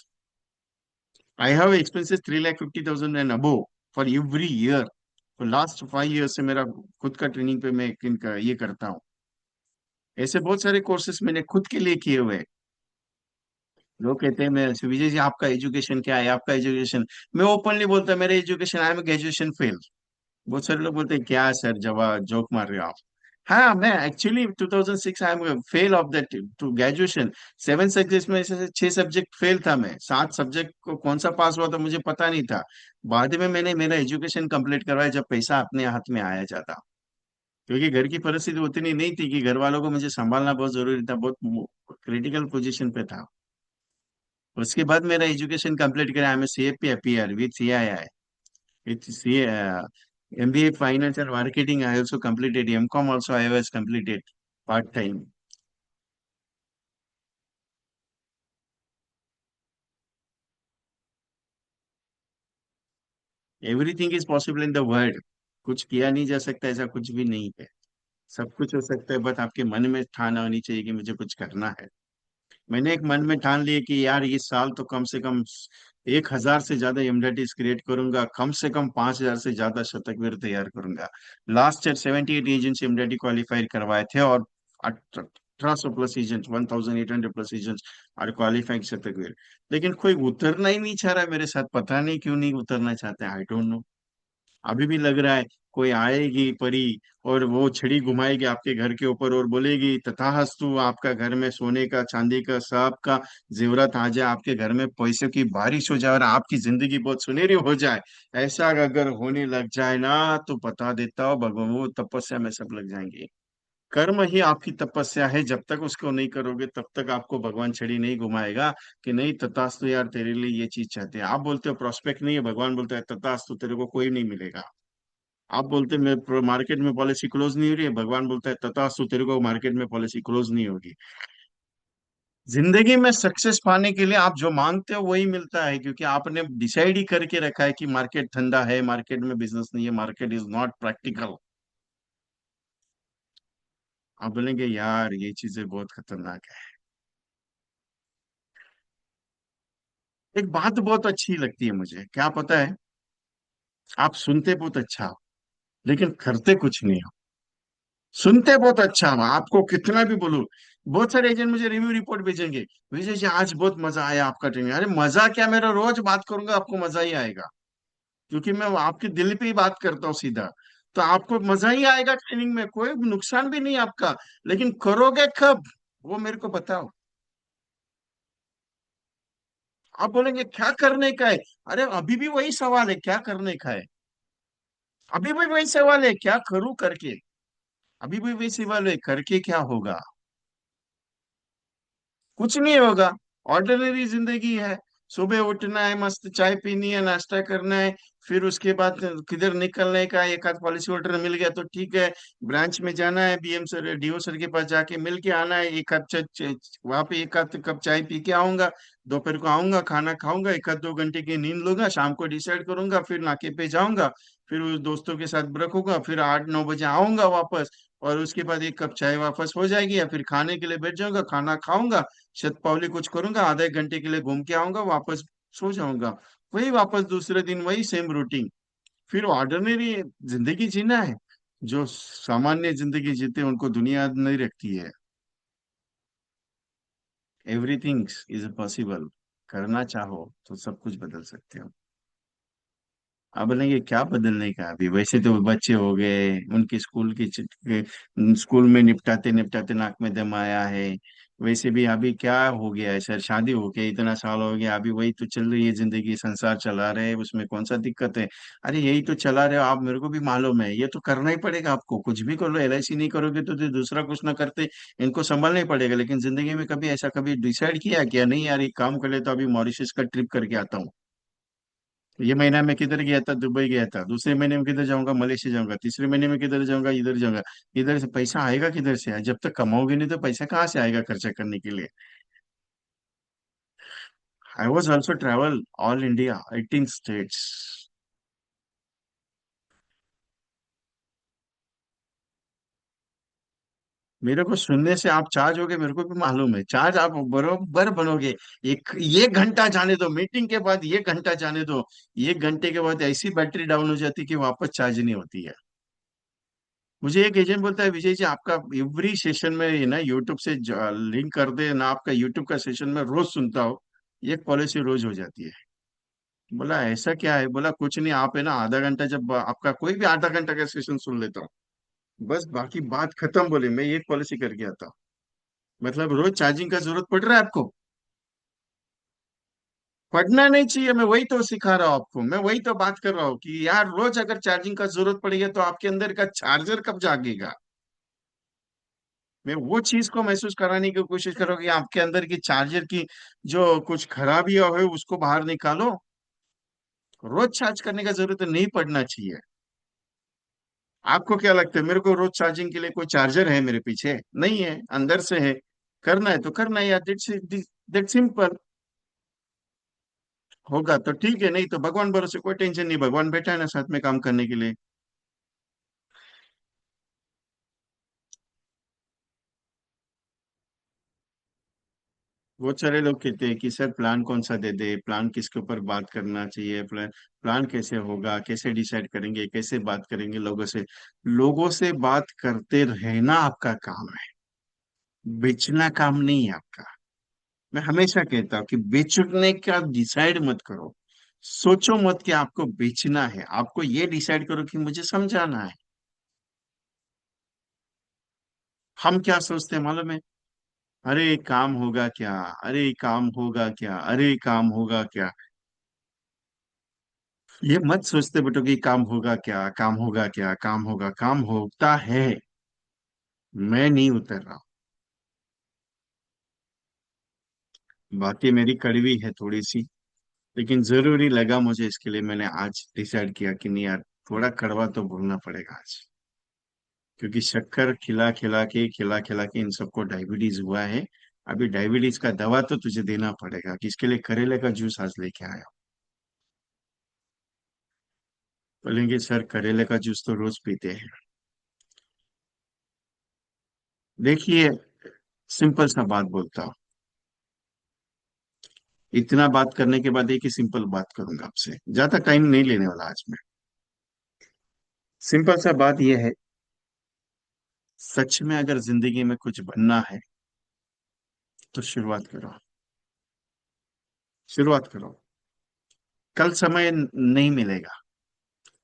I have expenses 3,50,000 and above for every year. तो लास्ट 5 ईयर से मेरा खुद का ट्रेनिंग पे मैं इनका ये करता हूँ। ऐसे बहुत सारे कोर्सेस मैंने खुद के लिए किए हुए हैं। लोग कहते हैं, मैं विजय जी आपका एजुकेशन क्या है, आपका एजुकेशन। मैं ओपनली बोलता हूँ, मेरे education, I am graduation fail. बहुत सारे लोग बोलते हैं क्या सर जवाब जोक मार रहे हो आप। हाँ, मैं actually 2006 I am fail of that to graduation. 7 subject में से 6 सब्जेक्ट फेल था, मैं 7 सब्जेक्ट को कौन सा पास हुआ था मुझे पता नहीं था। बाद में मैंने मेरा एजुकेशन कंप्लीट करवाया जब पैसा अपने हाथ में आया जाता। क्योंकि घर की परिस्थिति उतनी नहीं थी कि घर वालों को मुझे संभालना बहुत जरूरी था, बहुत क्रिटिकल पोजीशन पे था। उसके बाद मेरा एजुकेशन कंप्लीट किया, I am C A P appear with C I I, with C, MBA Finance and Marketing. I also completed MCOM. Also, I was completed part time. Everything is possible in the world. कुछ किया नहीं जा सकता ऐसा कुछ भी नहीं है। सब कुछ हो सकता है, बस आपके मन में ठान होनी चाहिए कि मुझे कुछ करना है। मैंने एक मन में ठान लिया कि यार इस साल तो कम से कम 1,000 से ज्यादा एमडीटीज क्रिएट करूंगा, कम से कम 5,000 से ज्यादा शतकवीर तैयार करूंगा। Last year 78 agents MDT qualify करवाए थे, और 1800 plus agents, 1,800 plus agents are qualifying शतकवीर। लेकिन कोई उतरना ही नहीं चाह रहा है मेरे साथ, पता नहीं क्यों नहीं उतरना चाहते, आई डोंट नो। अभी भी लग रहा है कोई आएगी परी, और वो छड़ी घुमाएगी आपके घर के ऊपर और बोलेगी तथास्तु, आपका घर में सोने का चांदी का सब का जेवरात आ जाए, आपके घर में पैसों की बारिश हो जाए, और आपकी जिंदगी बहुत सुनहरी हो जाए। ऐसा अगर होने लग जाए ना, तो बता देता हूँ भगवान, वो तपस्या में सब लग जाएंगे। कर्म ही आपकी तपस्या है, जब तक उसको नहीं करोगे तब तक आपको भगवान छड़ी नहीं घुमाएगा कि नहीं तथास्तु यार तेरे लिए ये चीज चाहते हैं। आप बोलते हो प्रॉस्पेक्ट नहीं है, भगवान बोलता है तथास्तु तेरे को कोई नहीं मिलेगा। आप बोलते हैं मैं मार्केट में पॉलिसी क्लोज नहीं हो रही है, भगवान बोलता है तथास्तु तेरे को मार्केट में पॉलिसी क्लोज नहीं होगी। जिंदगी में सक्सेस पाने के लिए आप जो मांगते हो वही मिलता है, क्योंकि आपने डिसाइड ही करके रखा है कि मार्केट ठंडा है, मार्केट में बिजनेस नहीं है, मार्केट इज नॉट प्रैक्टिकल। आप बोलेंगे यार ये चीजें बहुत खतरनाक है। एक बात बहुत अच्छी लगती है मुझे, क्या पता है, आप सुनते बहुत अच्छा हो, लेकिन करते कुछ नहीं हो। सुनते बहुत अच्छा हो, आपको कितना भी बोलूं, बहुत सारे एजेंट मुझे रिव्यू रिपोर्ट भेजेंगे, विजय जी आज बहुत मजा आया आपका ट्रेनिंग। अरे मजा क्या, मेरा रोज बात करूंगा आपको मजा ही आएगा, क्योंकि मैं आपके दिल पे ही बात करता हूँ सीधा। तो आपको मजा ही आएगा ट्रेनिंग में, कोई नुकसान भी नहीं आपका। लेकिन करोगे कब, वो मेरे को बताओ। आप बोलेंगे क्या करने का है, अरे अभी भी वही सवाल है, क्या करने का है। अभी भी वही सवाल है, क्या करूं करके। अभी भी वही सवाल है, करके क्या होगा। कुछ नहीं होगा। ऑर्डिनरी जिंदगी है। सुबह उठना है, मस्त चाय पीनी है, नाश्ता करना है, फिर उसके बाद किधर निकलने का, एक आध पॉलिसी होल्डर मिल गया तो ठीक है, ब्रांच में जाना है, बीएम सर डीओ सर के पास जाके मिल के आना है, एक आध वहां पे एक आध कप चाय पी के आऊंगा। दोपहर को आऊंगा, खाना खाऊंगा, एक आध 2 घंटे की नींद लूंगा, शाम को डिसाइड करूंगा, फिर नाके पे जाऊंगा, फिर उस दोस्तों के साथ रखूंगा, फिर 8-9 बजे आऊंगा वापस। और उसके बाद एक कप चाय वापस हो जाएगी, या फिर खाने के लिए बैठ जाऊंगा, खाना खाऊंगा, शतपावली कुछ करूंगा, आधे एक घंटे के लिए घूम के आऊंगा, वापस सो जाऊंगा। वही वापस दूसरे दिन वही सेम रूटीन। फिर ऑर्डिनरी जिंदगी जीना है। जो सामान्य जिंदगी जीते हैं उनको दुनिया याद नहीं रखती है। Everything is possible. करना चाहो तो सब कुछ बदल सकते हो। आप बोलेंगे क्या बदलने का, अभी वैसे तो बच्चे हो गए, उनके स्कूल की स्कूल में निपटाते निपटाते नाक में दम आया है। वैसे भी अभी क्या हो गया है सर, शादी हो गई इतना साल हो गया, अभी वही तो चल रही है जिंदगी, संसार चला रहे हैं, उसमें कौन सा दिक्कत है। अरे यही तो चला रहे हो आप, मेरे को भी मालूम है, ये तो करना ही पड़ेगा आपको, कुछ भी कर लो, LIC नहीं करोगे तो दूसरा कुछ ना करते, इनको संभालना ही पड़ेगा। लेकिन जिंदगी में कभी ऐसा कभी डिसाइड किया क्या, नहीं यार एक काम कर ले तो अभी मॉरिशस का ट्रिप करके आता हूँ। ये महीना में किधर गया था, दुबई गया था, दूसरे महीने में किधर जाऊंगा, मलेशिया जाऊंगा, तीसरे महीने में किधर जाऊंगा, इधर जाऊंगा। इधर से पैसा आएगा किधर से, जब तक कमाओगे नहीं तो पैसा कहाँ से आएगा खर्चा करने के लिए। I was also travel all India 18 states. मेरे को सुनने से आप चार्ज होगे, मेरे को भी मालूम है, चार्ज आप बरोबर बनोगे। एक घंटा जाने दो, मीटिंग के बाद 1 घंटा जाने दो, 1 घंटे के बाद ऐसी बैटरी डाउन हो जाती है कि वापस चार्ज नहीं होती है। मुझे एक एजेंट बोलता है, विजय जी आपका एवरी सेशन में ये ना यूट्यूब से लिंक कर दे ना, आपका यूट्यूब का सेशन में रोज सुनता हो, ये पॉलिसी रोज हो जाती है। बोला ऐसा क्या है, बोला कुछ नहीं, आप है ना आधा घंटा, जब आपका कोई भी आधा घंटा का सेशन सुन लेता हूँ, बस बाकी बात खत्म, बोले मैं ये पॉलिसी करके आता हूँ। मतलब रोज चार्जिंग का जरूरत पड़ रहा है आपको। पढ़ना नहीं चाहिए, मैं वही तो सिखा रहा हूँ आपको, मैं वही तो बात कर रहा हूँ कि यार रोज अगर चार्जिंग का जरूरत पड़ेगा तो आपके अंदर का चार्जर कब जागेगा। मैं वो चीज को महसूस कराने की कोशिश करो कि आपके अंदर की चार्जर की जो कुछ खराबियां हो उसको बाहर निकालो। रोज चार्ज करने का जरूरत नहीं पड़ना चाहिए। आपको क्या लगता है मेरे को रोज चार्जिंग के लिए कोई चार्जर है मेरे पीछे, नहीं है, अंदर से है। करना है तो करना है यार, दैट सिंपल। होगा तो ठीक है, नहीं तो भगवान भरोसे, कोई टेंशन नहीं, भगवान बैठा है ना साथ में काम करने के लिए। बहुत सारे लोग कहते हैं कि सर प्लान कौन सा दे दे, प्लान किसके ऊपर बात करना चाहिए, प्लान प्लान कैसे होगा, कैसे डिसाइड करेंगे, कैसे बात करेंगे लोगों से। लोगों से बात करते रहना आपका काम है, बेचना काम नहीं है आपका। मैं हमेशा कहता हूँ कि बेचने का डिसाइड मत करो। सोचो मत कि आपको बेचना है, आपको ये डिसाइड करो कि मुझे समझाना है। हम क्या सोचते हैं मालूम है, अरे काम होगा क्या, अरे काम होगा क्या, अरे काम होगा क्या। ये मत सोचते बेटो कि काम होगा क्या, काम होगा क्या, काम होगा, काम होता है। मैं नहीं उतर रहा। बाकी मेरी कड़वी है थोड़ी सी, लेकिन जरूरी लगा मुझे, इसके लिए मैंने आज डिसाइड किया कि नहीं यार, थोड़ा कड़वा तो बोलना पड़ेगा आज। क्योंकि शक्कर खिला खिला के इन सबको डायबिटीज हुआ है। अभी डायबिटीज का दवा तो तुझे देना पड़ेगा, कि इसके लिए करेले का जूस आज लेके आया। बोलेंगे सर करेले का जूस तो रोज पीते हैं। देखिए, सिंपल सा बात बोलता हूँ, इतना बात करने के बाद एक ही सिंपल बात करूंगा आपसे, ज्यादा टाइम नहीं लेने वाला आज मैं। सिंपल सा बात यह है, सच में अगर जिंदगी में कुछ बनना है तो शुरुआत करो। शुरुआत करो। कल समय नहीं मिलेगा।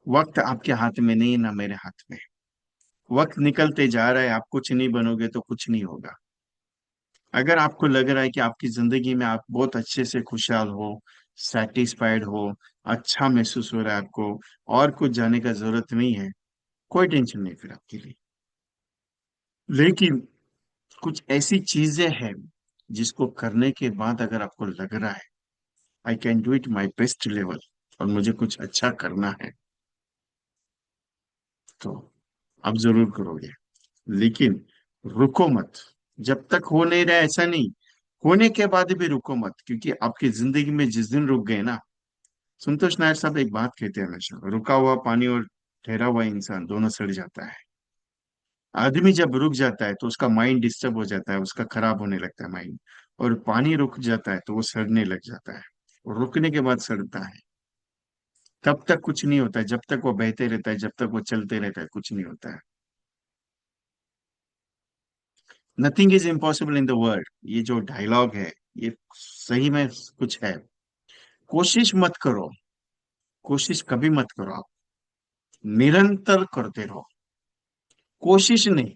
वक्त आपके हाथ में नहीं, ना मेरे हाथ में। वक्त निकलते जा रहा है, आप कुछ नहीं बनोगे तो कुछ नहीं होगा। अगर आपको लग रहा है कि आपकी जिंदगी में आप बहुत अच्छे से खुशहाल हो, सेटिस्फाइड हो, अच्छा महसूस हो रहा है आपको, और कुछ जाने का जरूरत नहीं है, कोई टेंशन नहीं फिर आपके लिए। लेकिन कुछ ऐसी चीजें हैं जिसको करने के बाद अगर आपको लग रहा है I can do it my best level, और मुझे कुछ अच्छा करना है, तो आप जरूर करोगे। लेकिन रुको मत, जब तक हो नहीं रहा ऐसा नहीं, होने के बाद भी रुको मत, क्योंकि आपकी जिंदगी में जिस दिन रुक गए ना, संतोष नायर साहब एक बात कहते हैं हमेशा, रुका हुआ पानी और ठहरा हुआ इंसान दोनों सड़ जाता है। आदमी जब रुक जाता है तो उसका माइंड डिस्टर्ब हो जाता है, उसका खराब होने लगता है माइंड। और पानी रुक जाता है तो वो सड़ने लग जाता है। और रुकने के बाद सड़ता है। तब तक कुछ नहीं होता है, जब तक वो बहते रहता है, जब तक वो चलते रहता है, कुछ नहीं होता है। Nothing is impossible in the world, ये जो डायलॉग है, ये सही में कुछ है। कोशिश मत करो, कोशिश कभी मत करो आप, निरंतर करते रहो। कोशिश नहीं,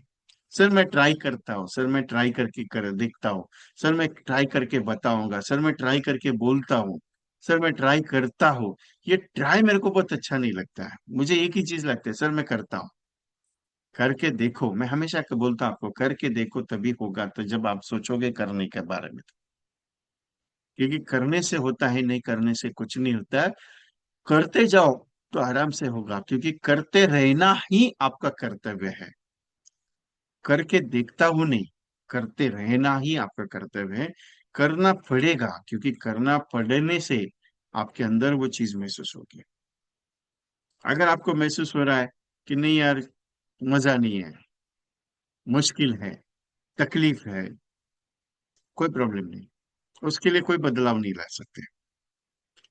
सर मैं ट्राई करता हूँ, सर मैं ट्राई करके कर देखता हूँ, सर मैं ट्राई करके बताऊंगा, सर मैं ट्राई करके बोलता हूँ, सर मैं ट्राई करता हूँ। ये ट्राई मेरे को बहुत अच्छा नहीं लगता है, मुझे एक ही चीज लगता है, सर मैं करता हूँ। करके देखो, मैं हमेशा बोलता हूँ आपको, करके देखो तभी होगा, तो जब आप सोचोगे करने के बारे में। क्योंकि करने से होता है, नहीं करने से कुछ नहीं होता है। करते जाओ तो आराम से होगा, क्योंकि करते रहना ही आपका कर्तव्य है। करके देखता हूं नहीं, करते रहना ही आपका कर्तव्य है। करना पड़ेगा, क्योंकि करना पड़ने से आपके अंदर वो चीज महसूस होगी। अगर आपको महसूस हो रहा है कि नहीं यार, मजा नहीं है, मुश्किल है, तकलीफ है, कोई प्रॉब्लम नहीं, उसके लिए कोई बदलाव नहीं ला सकते।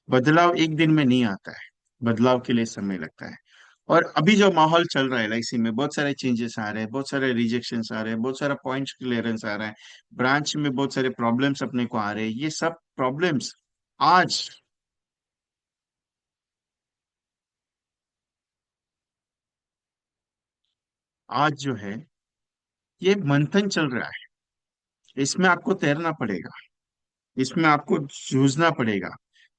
बदलाव एक दिन में नहीं आता है, बदलाव के लिए समय लगता है। और अभी जो माहौल चल रहा है एलआईसी में, बहुत सारे चेंजेस आ रहे हैं, बहुत सारे रिजेक्शंस आ रहे हैं, बहुत सारा पॉइंट्स क्लियरेंस आ रहा है, ब्रांच में बहुत सारे प्रॉब्लम्स अपने को आ रहे हैं। ये सब प्रॉब्लम्स आज, आज जो है, ये मंथन चल रहा है। इसमें आपको तैरना पड़ेगा, इसमें आपको जूझना पड़ेगा,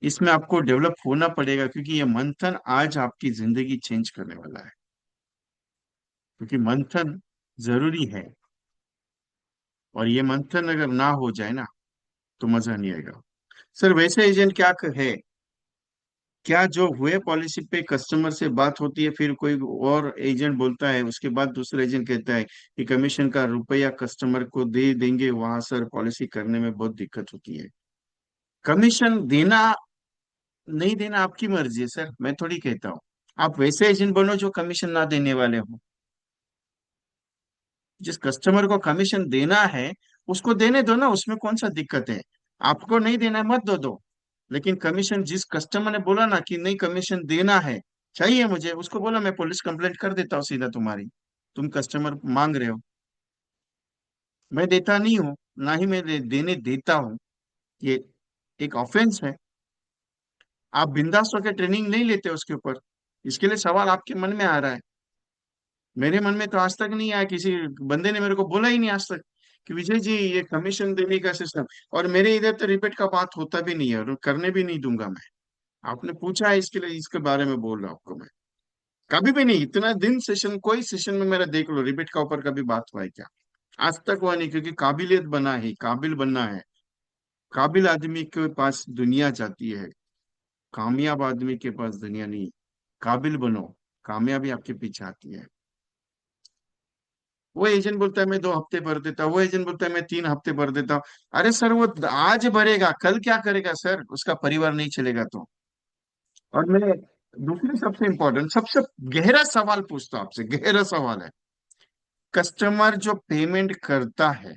इसमें आपको डेवलप होना पड़ेगा, क्योंकि ये मंथन आज आपकी जिंदगी चेंज करने वाला है। क्योंकि मंथन जरूरी है, और ये मंथन अगर ना हो जाए ना, तो मजा नहीं आएगा। सर वैसे एजेंट क्या है, क्या जो हुए पॉलिसी पे कस्टमर से बात होती है, फिर कोई और एजेंट बोलता है, उसके बाद दूसरा एजेंट कहता है कि कमीशन का रुपया कस्टमर को दे देंगे, वहां सर पॉलिसी करने में बहुत दिक्कत होती है। कमीशन देना नहीं देना आपकी मर्जी है सर, मैं थोड़ी कहता हूँ। आप वैसे एजेंट बनो जो कमीशन ना देने वाले हो। जिस कस्टमर को कमीशन देना है, उसको देने दो ना, उसमें कौन सा दिक्कत है। आपको नहीं देना है, मत दो। लेकिन कमीशन जिस कस्टमर ने बोला ना कि नहीं कमीशन देना है, चाहिए मुझे, उसको बोला मैं पुलिस कंप्लेंट कर देता हूँ सीधा तुम्हारी। तुम कस्टमर मांग रहे हो, मैं देता नहीं हूँ, ना ही मैं देने देता हूँ, ये एक ऑफेंस है। आप बिंदास होकर ट्रेनिंग नहीं लेते उसके ऊपर, इसके लिए सवाल आपके मन में आ रहा है। मेरे मन में तो आज तक नहीं आया, किसी बंदे ने मेरे को बोला ही नहीं आज तक कि विजय जी ये कमीशन देने का सिस्टम। और मेरे इधर तो रिपीट का बात होता भी नहीं है, और करने भी नहीं दूंगा मैं। आपने पूछा है इसके लिए, इसके बारे में बोल रहा हूँ आपको मैं। कभी भी नहीं, इतना दिन सेशन, कोई सेशन में मेरा देख लो, रिपीट का ऊपर कभी बात हुआ है क्या? आज तक हुआ नहीं, क्योंकि काबिलियत बना है, काबिल बनना है। काबिल आदमी के पास दुनिया जाती है, कामयाब आदमी के पास दुनिया नहीं। काबिल बनो, कामयाबी आपके पीछे आती है। वो एजेंट बोलता है मैं 2 हफ्ते भर देता हूँ, वो एजेंट बोलता है मैं 3 हफ्ते भर देता हूँ। अरे सर वो आज भरेगा, कल क्या करेगा सर, उसका परिवार नहीं चलेगा तो। और मैं दूसरी सबसे इंपॉर्टेंट, सबसे गहरा सवाल पूछता हूँ आपसे, गहरा सवाल है। कस्टमर जो पेमेंट करता है,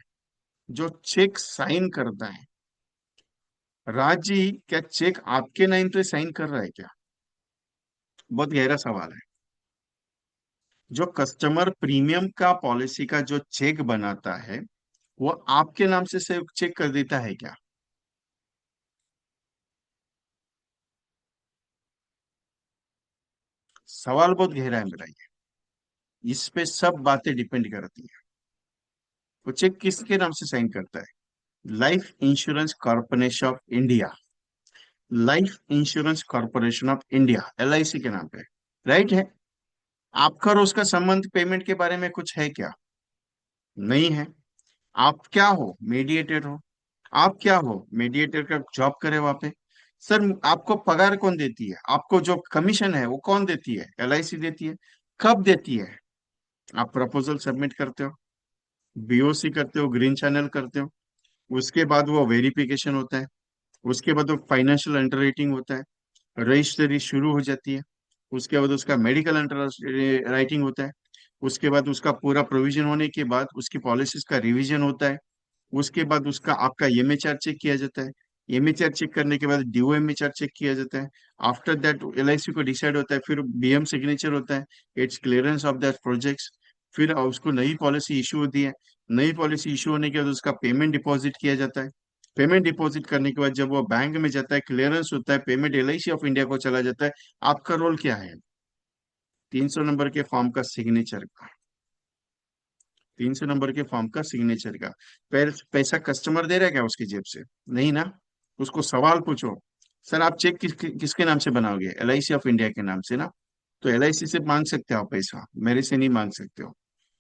जो चेक साइन करता है, राजी, क्या चेक आपके नाम पे साइन कर रहा है क्या? बहुत गहरा सवाल है। जो कस्टमर प्रीमियम का पॉलिसी का जो चेक बनाता है, वो आपके नाम से चेक कर देता है क्या? सवाल बहुत गहरा है मेरा ये। इस पे सब बातें डिपेंड करती है। वो चेक किसके नाम से साइन करता है? Life insurance corporation of India, life insurance corporation of India, LIC के नाम पे, राइट है। आपका और उसका संबंध पेमेंट के बारे में कुछ है क्या? नहीं है। आप क्या हो, मीडिएटर हो। आप क्या हो, मीडिएटर का जॉब करे वहां पे। सर आपको पगार कौन देती है, आपको जो कमीशन है वो कौन देती है? एलआईसी देती है। कब देती है? आप प्रपोजल सबमिट करते हो, बीओसी करते हो, ग्रीन चैनल करते हो, उसके बाद वो वेरिफिकेशन होता है, उसके बाद वो फाइनेंशियल अंडर रेटिंग होता है, रजिस्ट्री शुरू हो जाती है, उसके बाद उसका मेडिकल अंडर राइटिंग होता है। उसके बाद उसका पूरा प्रोविजन होने के बाद उसकी पॉलिसीज का रिवीजन होता है। उसके बाद उसका आपका एमएचआर चेक किया जाता है। एमएचआर चेक करने के बाद डीओएमएचआर चेक किया जाता है। आफ्टर दैट एलआईसी को डिसाइड होता है, फिर बीएम सिग्नेचर होता है। It's clearance of that projects. फिर उसको नई पॉलिसी इशू होती है। नई पॉलिसी इशू होने के बाद उसका पेमेंट डिपॉजिट किया जाता है। पेमेंट डिपॉजिट करने के बाद जब वो बैंक में जाता है, क्लियरेंस होता है, पेमेंट एलआईसी ऑफ इंडिया को चला जाता है। आपका रोल क्या है? 300 नंबर के फॉर्म का सिग्नेचर का। 300 नंबर के फॉर्म का सिग्नेचर का। पैसा कस्टमर दे रहा है क्या उसकी जेब से? नहीं ना। उसको सवाल पूछो, सर आप चेक किसके नाम से बनाओगे? एलआईसी ऑफ इंडिया के नाम से ना। तो एलआईसी से मांग सकते हो आप पैसा, मेरे से नहीं मांग सकते हो।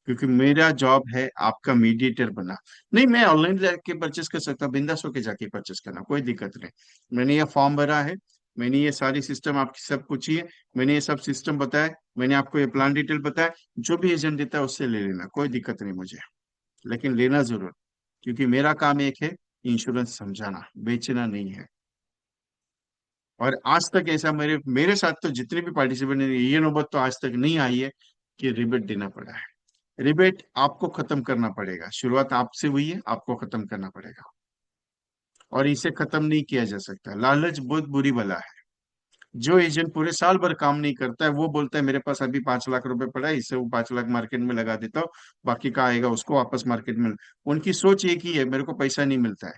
क्योंकि मेरा जॉब है आपका मीडिएटर बना। नहीं, मैं ऑनलाइन जाके परचेस कर सकता हूँ, बिंदास होके जाके परचेस करना, कोई दिक्कत नहीं। मैंने ये फॉर्म भरा है, मैंने ये सारी सिस्टम आपकी सब पूछी है, मैंने ये सब सिस्टम बताया, मैंने आपको ये प्लान डिटेल बताया। जो भी एजेंट देता है उससे ले लेना, कोई दिक्कत नहीं मुझे। लेकिन लेना जरूर, क्योंकि मेरा काम एक है, इंश्योरेंस समझाना, बेचना नहीं है। और आज तक ऐसा मेरे मेरे साथ तो जितने भी पार्टिसिपेंट ने, ये नौबत तो आज तक नहीं आई है कि रिबेट देना पड़ा है। रिबेट आपको खत्म करना पड़ेगा, शुरुआत आपसे हुई है, आपको खत्म करना पड़ेगा। और इसे खत्म नहीं किया जा सकता। लालच बहुत बुरी बला है। जो एजेंट पूरे साल भर काम नहीं करता है, वो बोलता है मेरे पास अभी 5 लाख रुपए पड़ा है, इससे वो 5 लाख मार्केट में लगा देता हूँ, बाकी का आएगा उसको वापस मार्केट में। उनकी सोच एक ही है, मेरे को पैसा नहीं मिलता है।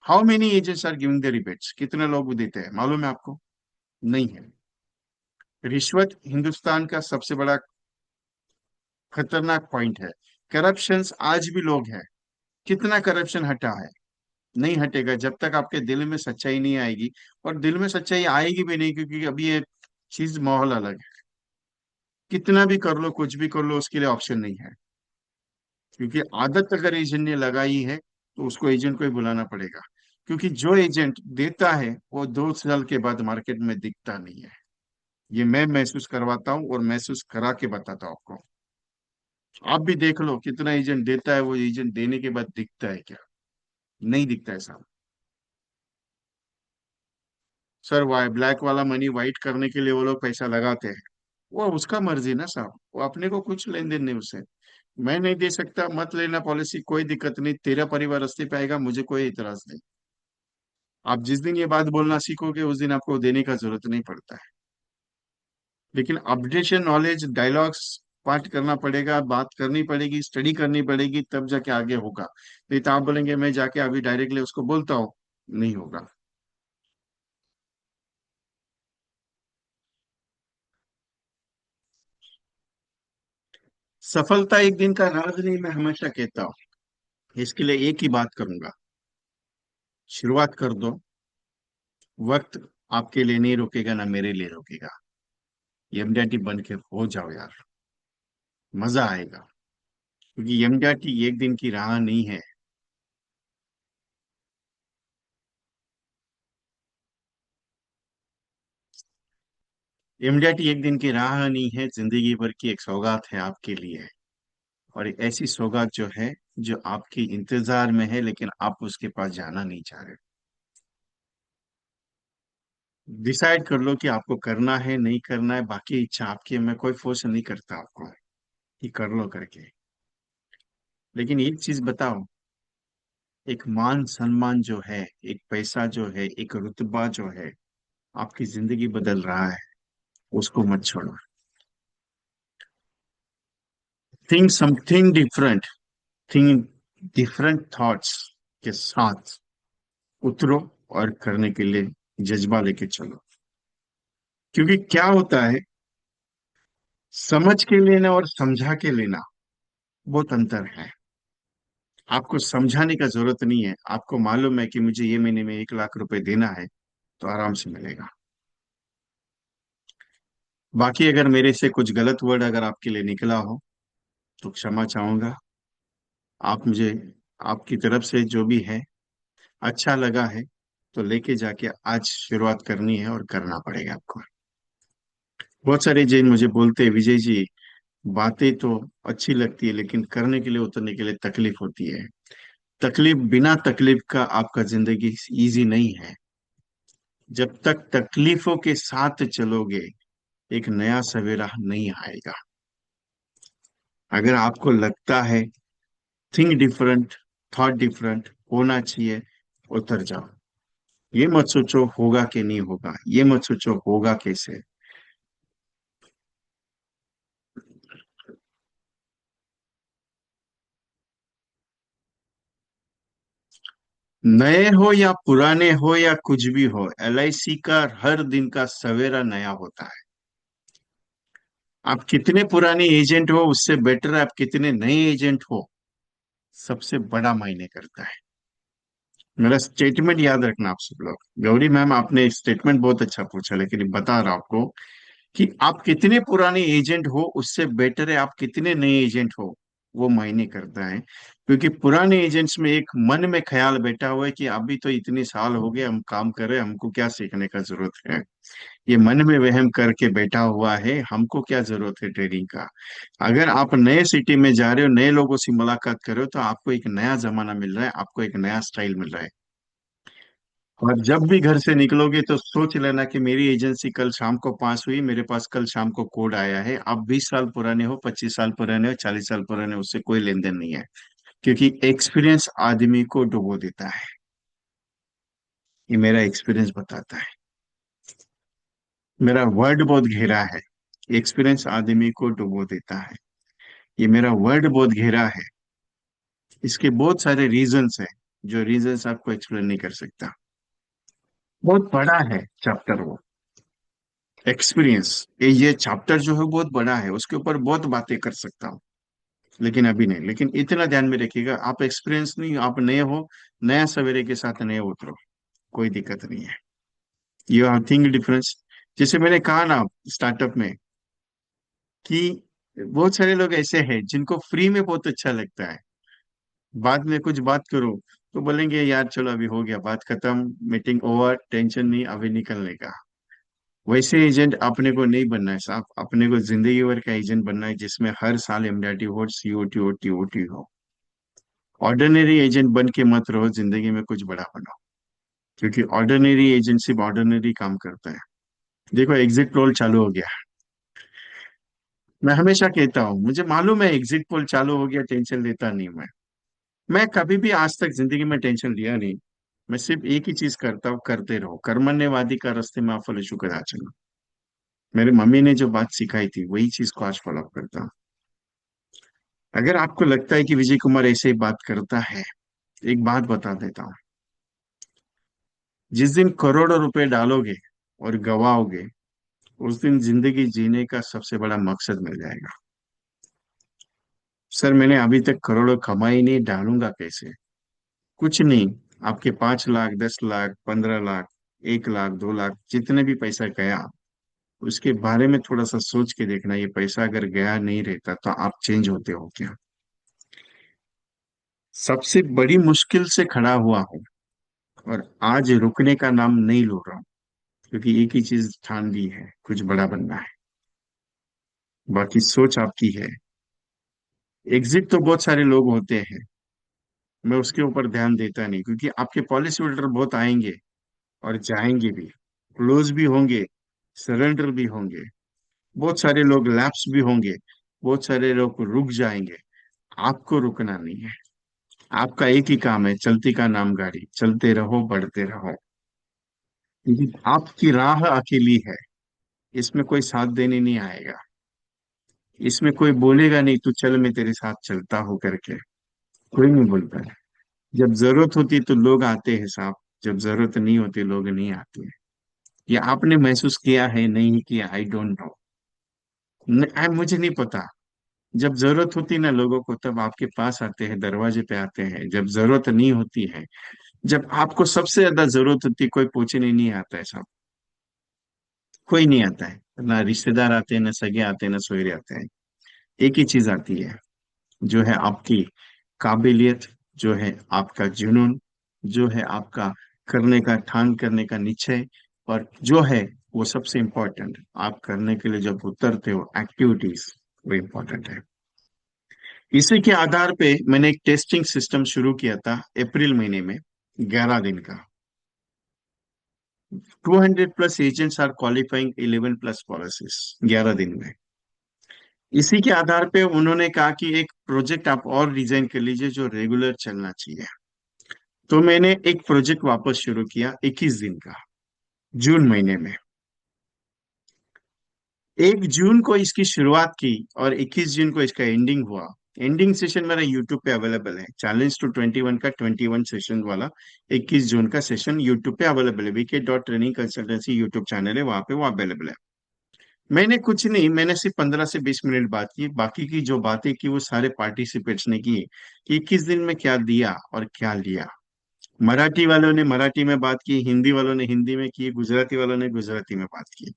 How many agents are giving the rebates? कितने लोग देते हैं मालूम है आपको? नहीं है। रिश्वत हिंदुस्तान का सबसे बड़ा खतरनाक पॉइंट है। करप्शन आज भी लोग हैं। कितना करप्शन हटा है? नहीं हटेगा जब तक आपके दिल में सच्चाई नहीं आएगी। और दिल में सच्चाई आएगी भी नहीं, क्योंकि अभी ये चीज माहौल अलग है। कितना भी कर लो, कुछ भी कर लो, उसके लिए ऑप्शन नहीं है। क्योंकि आदत अगर एजेंट ने लगाई है तो उसको एजेंट को ही बुलाना पड़ेगा। क्योंकि जो एजेंट देता है वो 2 साल के बाद मार्केट में दिखता नहीं है। ये मैं महसूस करवाता हूँ और महसूस करा के बताता हूँ आपको। आप भी देख लो, कितना एजेंट देता है, वो एजेंट देने के बाद दिखता है क्या? नहीं दिखता है साहब। सर ब्लैक वाला मनी वाइट करने के लिए वो लोग पैसा लगाते हैं। वो उसका मर्जी ना साहब, वो अपने को कुछ लेन देन नहीं उससे। मैं नहीं दे सकता, मत लेना पॉलिसी, कोई दिक्कत नहीं, तेरा परिवार रास्ते पे आएगा, मुझे कोई इतराज नहीं। आप जिस दिन ये बात बोलना सीखोगे उस दिन आपको देने का जरूरत नहीं पड़ता है। लेकिन अपडेशन नॉलेज डायलॉग्स पाठ करना पड़ेगा, बात करनी पड़ेगी, स्टडी करनी पड़ेगी, तब जाके आगे होगा। नहीं तो आप बोलेंगे मैं जाके अभी डायरेक्टली उसको बोलता हूँ, नहीं होगा। सफलता एक दिन का राज नहीं, मैं हमेशा कहता हूँ। इसके लिए एक ही बात करूंगा, शुरुआत कर दो। वक्त आपके लिए नहीं रुकेगा, ना मेरे लिए रुकेगा। एमडीआरटी बन के हो जाओ यार, मजा आएगा। क्योंकि एमडीआरटी एक दिन की राह नहीं है। एमडीआरटी एक दिन की राह नहीं है, जिंदगी भर की एक सौगात है आपके लिए। और एक ऐसी सौगात जो है, जो आपके इंतजार में है, लेकिन आप उसके पास जाना नहीं चाह रहे। डिसाइड कर लो कि आपको करना है नहीं करना है, बाकी इच्छा आपकी है, मैं कोई फोर्स नहीं करता आपको कि कर लो करके। लेकिन एक चीज बताओ, एक मान सम्मान जो है, एक पैसा जो है, एक रुतबा जो है, आपकी जिंदगी बदल रहा है, उसको मत छोड़ो। Think something different, think different thoughts के साथ उतरो और करने के लिए जज्बा लेके चलो। क्योंकि क्या होता है, समझ के लेना और समझा के लेना बहुत अंतर है। आपको समझाने का जरूरत नहीं है, आपको मालूम है कि मुझे ये महीने में 1 लाख रुपए देना है, तो आराम से मिलेगा। बाकी अगर मेरे से कुछ गलत वर्ड अगर आपके लिए निकला हो तो क्षमा चाहूंगा। आप मुझे, आपकी तरफ से जो भी है अच्छा लगा है, तो लेके जाके आज शुरुआत करनी है और करना पड़ेगा आपको। बहुत सारे जैन मुझे बोलते हैं, विजय जी बातें तो अच्छी लगती है, लेकिन करने के लिए, उतरने के लिए तकलीफ होती है। तकलीफ, बिना तकलीफ का आपका जिंदगी इजी नहीं है। जब तक तकलीफों के साथ चलोगे, एक नया सवेरा नहीं आएगा। अगर आपको लगता है थिंक डिफरेंट, थॉट डिफरेंट होना चाहिए, उतर जाओ। ये मत सोचो होगा कि नहीं होगा, ये मत सोचो होगा कैसे। नए हो या पुराने हो या कुछ भी हो, एलआईसी का हर दिन का सवेरा नया होता है। आप कितने पुराने एजेंट हो उससे बेटर आप कितने नए एजेंट हो, सबसे बड़ा मायने करता है। मेरा स्टेटमेंट याद रखना आप सब लोग। गौरी मैम, आपने स्टेटमेंट बहुत अच्छा पूछा, लेकिन बता रहा हूं आपको कि आप कितने पुराने एजेंट हो उससे बेटर है आप कितने नए एजेंट हो, वो मायने करता है। क्योंकि पुराने एजेंट्स में एक मन में ख्याल बैठा हुआ है कि अभी तो इतने साल हो गए हम काम कर रहे हैं, हमको क्या सीखने का जरूरत है। ये मन में वहम करके बैठा हुआ है, हमको क्या जरूरत है ट्रेडिंग का। अगर आप नए सिटी में जा रहे हो, नए लोगों से मुलाकात कर रहे हो, तो आपको एक नया जमाना मिल रहा है, आपको एक नया स्टाइल मिल रहा है। और जब भी घर से निकलोगे तो सोच लेना कि मेरी एजेंसी कल शाम को पास हुई, मेरे पास कल शाम को कोड आया है। आप 20 साल पुराने हो, 25 साल पुराने हो, 40 साल पुराने हो, उससे कोई लेन देन नहीं है। क्योंकि एक्सपीरियंस आदमी को डुबो देता है। ये मेरा एक्सपीरियंस बताता है। मेरा वर्ड बहुत गहरा है। एक्सपीरियंस आदमी को डुबो देता है। ये मेरा वर्ड बहुत गहरा है। इसके बहुत सारे रीजंस हैं, जो रीजंस आपको एक्सप्लेन नहीं कर सकता। बहुत बड़ा है चैप्टर वो। एक्सपीरियंस, ये चैप्टर जो है बहुत बड़ा है, उसके ऊपर बहुत बातें कर सकता हूँ, लेकिन अभी नहीं। लेकिन इतना ध्यान में रखिएगा, आप एक्सपीरियंस नहीं, आप नए हो, नया सवेरे के साथ नए उतरो, कोई दिक्कत नहीं है। You have think difference. जैसे मैंने कहा ना स्टार्टअप में कि बहुत सारे लोग ऐसे हैं जिनको फ्री में बहुत अच्छा लगता है, बाद में कुछ बात करो तो बोलेंगे यार चलो अभी हो गया, बात खत्म, मीटिंग ओवर, टेंशन नहीं, अभी निकलने का। वैसे एजेंट अपने को नहीं बनना है साहब, अपने को जिंदगी भर का एजेंट बनना है जिसमें हर साल एमडीआरटी हो, सीओटी हो, टीओटी हो। ऑर्डिनरी एजेंट बन के मत रहो, जिंदगी में कुछ बड़ा बनो। क्योंकि ऑर्डिनरी एजेंट सिर्फ ऑर्डिनरी काम करता है। देखो एग्जिट पोल चालू हो गया। मैं हमेशा कहता हूँ मुझे मालूम है एग्जिट पोल चालू हो गया, टेंशन लेता नहीं मैं कभी भी आज तक जिंदगी में टेंशन लिया नहीं। मैं सिर्फ एक ही चीज करता हूँ, करते रहो, कर्मण्यवादी का रास्ते में फल शुक्र चलो। मेरी मम्मी ने जो बात सिखाई थी वही चीज को आज फॉलो करता हूँ। अगर आपको लगता है कि विजय कुमार ऐसे ही बात करता है, एक बात बता देता हूँ। जिस दिन करोड़ों रुपए डालोगे और गवाओगे, उस दिन जिंदगी जीने का सबसे बड़ा मकसद मिल जाएगा। सर मैंने अभी तक करोड़ों कमाई नहीं, डालूंगा कैसे? कुछ नहीं। आपके 5 लाख, 10 लाख, 15 लाख, 1 लाख, 2 लाख, जितने भी पैसा गया, उसके बारे में थोड़ा सा सोच के देखना। ये पैसा अगर गया नहीं रहता तो आप चेंज होते हो क्या? सबसे बड़ी मुश्किल से खड़ा हुआ हूँ, और आज रुकने का नाम नहीं लो रहा हूँ। क्योंकि एक ही चीज ठान ली है, कुछ बड़ा बनना है। बाकी सोच आपकी है। एग्जिट तो बहुत सारे लोग होते हैं, मैं उसके ऊपर ध्यान देता नहीं, क्योंकि आपके पॉलिसी होल्डर बहुत आएंगे और जाएंगे भी, क्लोज भी होंगे, सरेंडर भी होंगे। बहुत सारे लोग लैप्स भी होंगे, बहुत सारे लोग रुक जाएंगे। आपको रुकना नहीं है। आपका एक ही काम है, चलती का नाम गाड़ी, चलते रहो, बढ़ते रहो। क्योंकि आपकी राह अकेली है, इसमें कोई साथ देने नहीं आएगा। इसमें कोई बोलेगा नहीं तू चल मैं तेरे साथ चलता हूँ करके, कोई नहीं बोलता है। जब जरूरत होती तो लोग आते हैं साहब, जब जरूरत नहीं होती लोग नहीं आते हैं। ये आपने महसूस किया है नहीं किया, आई डोंट नो, मुझे नहीं पता। जब जरूरत होती ना लोगों को, तब आपके पास आते हैं, दरवाजे पे आते हैं। जब जरूरत नहीं होती है, जब आपको सबसे ज्यादा जरूरत होती है, कोई पूछने नहीं आता है साहब। कोई नहीं आता है, ना रिश्तेदार आते हैं, ना सगे आते हैं, ना सोहरे आते हैं। एक ही चीज आती है, जो है आपकी काबिलियत, जो है आपका जुनून, जो है आपका करने का, ठान करने का निश्चय। और जो है वो सबसे इम्पोर्टेंट, आप करने के लिए जब उतरते हो एक्टिविटीज, वो इम्पोर्टेंट है। इसी के आधार पे मैंने एक टेस्टिंग सिस्टम शुरू किया था अप्रैल महीने में, 11 दिन का। 200+ एजेंट्स आर क्वालिफाइंग 11+ पॉलिसीज 11 दिन में। इसी के आधार पे उन्होंने कहा कि एक प्रोजेक्ट आप और डिजाइन कर लीजिए जो रेगुलर चलना चाहिए। तो मैंने एक प्रोजेक्ट वापस शुरू किया 21 दिन का, जून महीने में। 1 जून को इसकी शुरुआत की और 21 जून को इसका एंडिंग हुआ। एंडिंग सेशन मेरा यूट्यूब पे अवेलेबल है, चैलेंज टू 21 का 21 सेशन वाला 21 जून का सेशन यूट्यूब पे अवेलेबल है। वीके.ट्रेनिंग कंसल्टेंसी यूट्यूब चैनल है, वहां पे वो अवेलेबल है। मैंने कुछ नहीं, मैंने सिर्फ 15 से 20 मिनट बात की। बाकी की जो बातें की वो सारे पार्टिसिपेट्स ने की कि 21 दिन में क्या दिया और क्या लिया। मराठी वालों ने मराठी में बात की, हिंदी वालों ने हिंदी में की, गुजराती वालों ने गुजराती में बात की,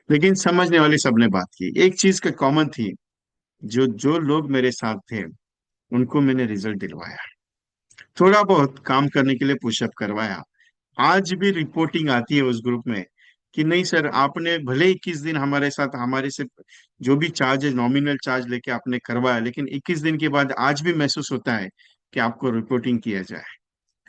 लेकिन समझने वाले सबने बात की। एक चीज का कॉमन थी, जो जो लोग मेरे साथ थे उनको मैंने रिजल्ट दिलवाया, थोड़ा बहुत काम करने के लिए पुशअप करवाया। आज भी रिपोर्टिंग आती है उस ग्रुप में कि नहीं सर, आपने भले 21 दिन हमारे साथ, हमारे से जो भी चार्ज है नॉमिनल चार्ज लेके आपने करवाया, लेकिन 21 दिन के बाद आज भी महसूस होता है कि आपको रिपोर्टिंग किया जाए।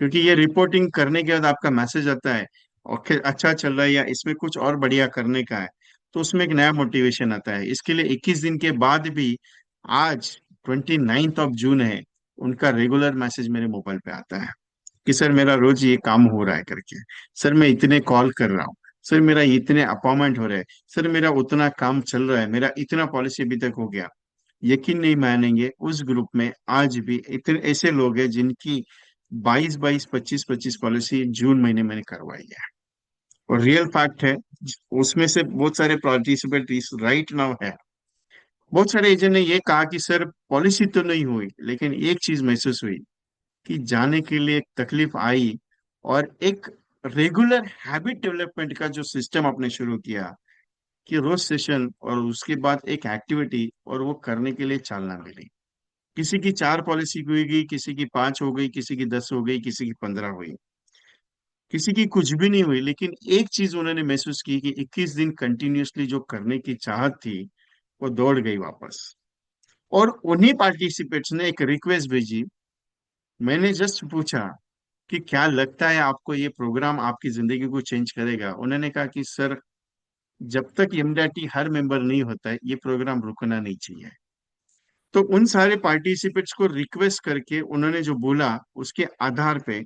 क्योंकि ये रिपोर्टिंग करने के बाद आपका मैसेज आता है और अच्छा चल रहा है या इसमें कुछ और बढ़िया करने का है, तो उसमें एक नया मोटिवेशन आता है। इसके लिए 21 दिन के बाद भी आज 29 जून है, उनका रेगुलर मैसेज मेरे मोबाइल पे आता है कि सर मेरा रोज ये काम हो रहा है करके, सर मैं इतने कॉल कर रहा हूँ, सर मेरा इतने अपॉइंटमेंट हो रहे हैं, सर मेरा उतना काम चल रहा है, मेरा इतना पॉलिसी अभी तक हो गया। यकीन नहीं मानेंगे, उस ग्रुप में आज भी इतने ऐसे लोग हैं जिनकी 22-22, 25-25 पॉलिसी जून महीने मैंने करवाई है। और रियल फैक्ट है, उसमें से बहुत सारे पार्टिसिपेंट राइट नाउ है। बहुत सारे एजेंट ने ये कहा कि सर पॉलिसी तो नहीं हुई, लेकिन एक चीज महसूस हुई कि जाने के लिए एक तकलीफ आई, और एक रेगुलर हैबिट डेवलपमेंट का जो सिस्टम आपने शुरू किया कि रोज सेशन और उसके बाद एक एक्टिविटी, और वो करने के लिए चालना मिली। किसी की 4 पॉलिसी हुई गई, किसी की 5 हो गई, किसी की 10 हो गई, किसी की 15 हुई, किसी की कुछ भी नहीं हुई। लेकिन एक चीज उन्होंने महसूस की कि 21 दिन कंटिन्यूअसली जो करने की चाहत थी वो दौड़ गई वापस। और उन्हीं पार्टिसिपेट्स ने एक रिक्वेस्ट भेजी। मैंने जस्ट पूछा कि क्या लगता है आपको ये प्रोग्राम आपकी जिंदगी को चेंज करेगा। उन्होंने कहा कि सर, जब तक एमडीआरटी हर मेंबर नहीं होता है ये प्रोग्राम रुकना नहीं चाहिए। तो उन सारे पार्टिसिपेट्स को रिक्वेस्ट करके उन्होंने जो बोला उसके आधार पे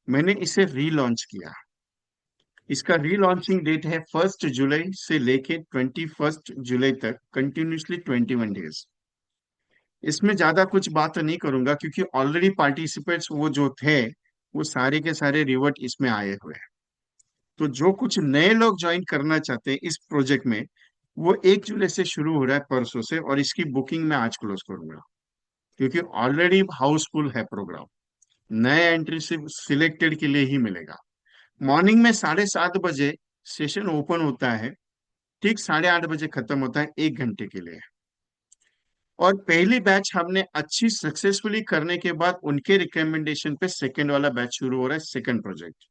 मैंने इसे रीलॉन्च किया। इसका रीलॉन्चिंग डेट है 1 जुलाई से लेके 21 जुलाई तक, कंटिन्यूसली 21 डेज। इसमें ज्यादा कुछ बात नहीं करूंगा क्योंकि ऑलरेडी पार्टिसिपेट्स वो जो थे वो सारे के सारे रिवर्ट इसमें आए हुए हैं। तो जो कुछ नए लोग ज्वाइन करना चाहते हैं इस प्रोजेक्ट में, वो 1 जुलाई से शुरू हो रहा है, परसों से, और इसकी बुकिंग मैं आज क्लोज करूंगा क्योंकि ऑलरेडी हाउसफुल है प्रोग्राम। नए एंट्री सिर्फ सिलेक्टेड के लिए ही मिलेगा। मॉर्निंग में 7:30 बजे सेशन ओपन होता है, ठीक 8:30 बजे खत्म होता है, 1 घंटे के लिए। और पहली बैच हमने अच्छी सक्सेसफुली करने के बाद उनके रिकमेंडेशन पे सेकंड वाला बैच शुरू हो रहा है, सेकंड प्रोजेक्ट।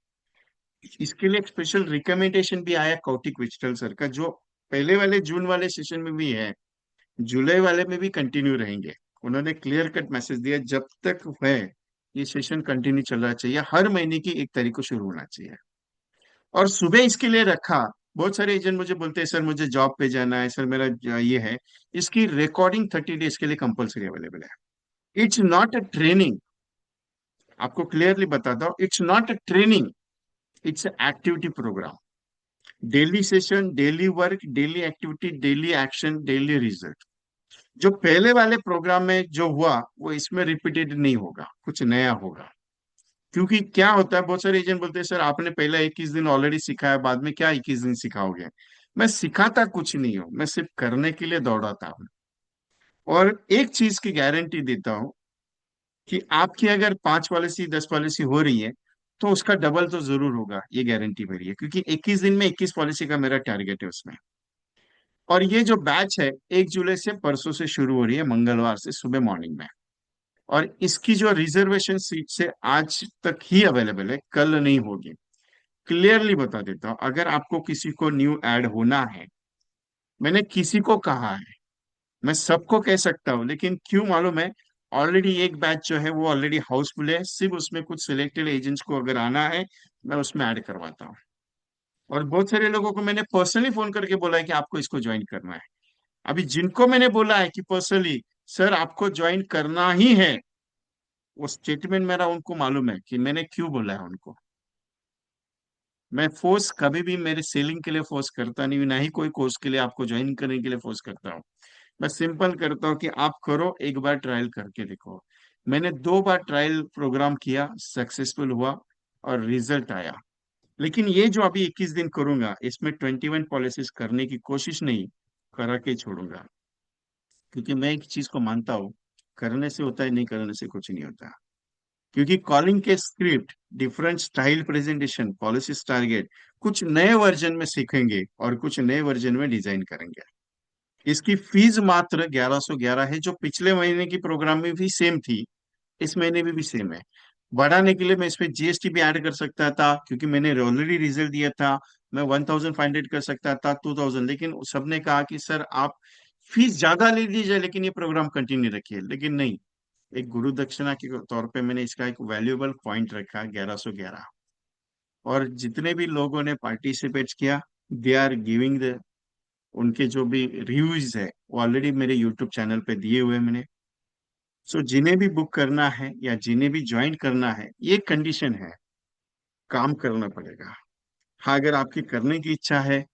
इसके लिए एक स्पेशल रिकमेंडेशन भी आया कौटिक विचटल सर का, जो पहले वाले जून वाले सेशन में भी है, जुलाई वाले में भी कंटिन्यू रहेंगे। उन्होंने क्लियर कट मैसेज दिया, जब तक है ये सेशन कंटिन्यू चलना चाहिए, हर महीने की 1 तारीख को शुरू होना चाहिए। और सुबह इसके लिए रखा। बहुत सारे एजेंट मुझे बोलते हैं सर मुझे जॉब पे जाना है, सर मेरा ये है। इसकी रिकॉर्डिंग 30 डेज के लिए कंपलसरी अवेलेबल है। इट्स नॉट अ ट्रेनिंग, आपको क्लियरली बताता हूँ, it's not a training, it's activity program. Daily session, daily work, daily activity, daily action, daily result. जो पहले वाले प्रोग्राम में जो हुआ वो इसमें रिपीटेड नहीं होगा, कुछ नया होगा। क्योंकि क्या होता है, बहुत सारे एजेंट बोलते हैं सर आपने पहला 21 दिन ऑलरेडी सिखाया, बाद में क्या 21 दिन सिखाओगे। मैं सिखाता कुछ नहीं हूँ, मैं सिर्फ करने के लिए दौड़ाता हूँ। और एक चीज की गारंटी देता हूँ कि आपकी अगर 5 पॉलिसी 10 पॉलिसी हो रही है तो उसका डबल तो जरूर होगा, ये गारंटी मेरी है, क्योंकि 21 दिन में 21 पॉलिसी का मेरा टारगेट है उसमें। और ये जो बैच है 1 जुलाई से परसों से शुरू हो रही है, मंगलवार से सुबह मॉर्निंग में। और इसकी जो रिजर्वेशन सीट से आज तक ही अवेलेबल है, कल नहीं होगी। क्लियरली बता देता हूँ, अगर आपको किसी को न्यू ऐड होना है, मैंने किसी को कहा है, मैं सबको कह सकता हूँ, लेकिन क्यों मालूम है, ऑलरेडी एक बैच जो है वो ऑलरेडी हाउसफुल है, सिर्फ उसमें कुछ सिलेक्टेड एजेंट्स को अगर आना है मैं उसमें ऐड करवाता हूँ। और बहुत सारे लोगों को मैंने पर्सनली फोन करके बोला है कि आपको इसको ज्वाइन करना है। अभी जिनको मैंने बोला है कि पर्सनली सर आपको ज्वाइन करना ही है, वो स्टेटमेंट मेरा उनको मालूम है कि मैंने क्यों बोला है उनको। मैं फोर्स कभी भी मेरे सेलिंग के लिए फोर्स करता नहीं हूं, ना ही कोई कोर्स के लिए आपको ज्वाइन करने के लिए फोर्स करता हूँ। मैं सिंपल करता हूँ कि आप करो, एक बार ट्रायल करके देखो। मैंने 2 बार ट्रायल प्रोग्राम किया, सक्सेसफुल हुआ और रिजल्ट आया। लेकिन ये जो अभी 21 दिन करूंगा, इसमें 21 पॉलिसीज करने की कोशिश नहीं, करा के छोड़ूंगा। क्योंकि मैं एक चीज को मानता हूँ, करने से होता है, नहीं करने से कुछ नहीं होता। क्योंकि कॉलिंग के script, different style presentation, policies, target, कुछ नए वर्जन में सीखेंगे और कुछ नए वर्जन में डिजाइन करेंगे। इसकी फीस मात्र 1111 है, जो पिछले महीने की प्रोग्राम में भी सेम थी, इस महीने में भी सेम है। बढ़ाने के लिए मैं इसमें जीएसटी भी ऐड कर सकता था, क्योंकि मैंने ऑलरेडी रिजल्ट दिया था। मैं 1500 कर सकता था, 2000, लेकिन सबने कहा कि सर आप फीस ज्यादा ले लीजिए लेकिन ये प्रोग्राम कंटिन्यू रखिए। लेकिन नहीं, एक गुरु दक्षिणा के तौर पे मैंने इसका एक वैल्यूएबल पॉइंट रखा, 1111। और जितने भी लोगों ने पार्टिसिपेट किया, दे आर गिविंग द, उनके जो भी रिव्यूज है वो ऑलरेडी मेरे यूट्यूब चैनल पे दिए हुए हैं मैंने। सो जिन्हें भी बुक करना है या जिन्हें भी ज्वाइन करना है, ये कंडीशन है, काम करना पड़ेगा। हाँ, अगर आपकी करने की इच्छा है,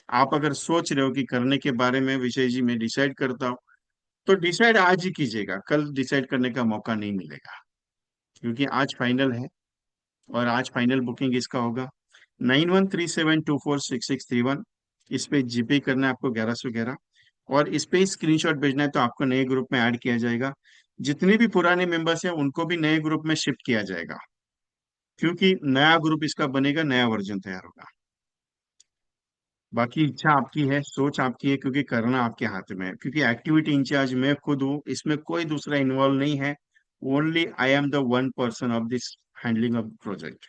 आप अगर सोच रहे हो कि करने के बारे में विषय जी मैं डिसाइड करता हूँ, तो डिसाइड आज ही कीजिएगा, कल डिसाइड करने का मौका नहीं मिलेगा। क्योंकि आज फाइनल है, और आज फाइनल बुकिंग इसका होगा 9137246631। इस पे जीपे करना है आपको 1111, और इस पे स्क्रीनशॉट भेजना है तो आपको नए ग्रुप में ऐड किया जाएगा। जितने भी पुराने मेंबर्स हैं उनको भी नए ग्रुप में शिफ्ट किया जाएगा, क्योंकि नया ग्रुप इसका बनेगा, नया वर्जन तैयार होगा। बाकी इच्छा आपकी है, सोच आपकी है, क्योंकि करना आपके हाथ में है। क्योंकि एक्टिविटी इंचार्ज मैं खुद हूँ, इसमें कोई दूसरा इन्वॉल्व नहीं है। Only I am the one person of this handling of project.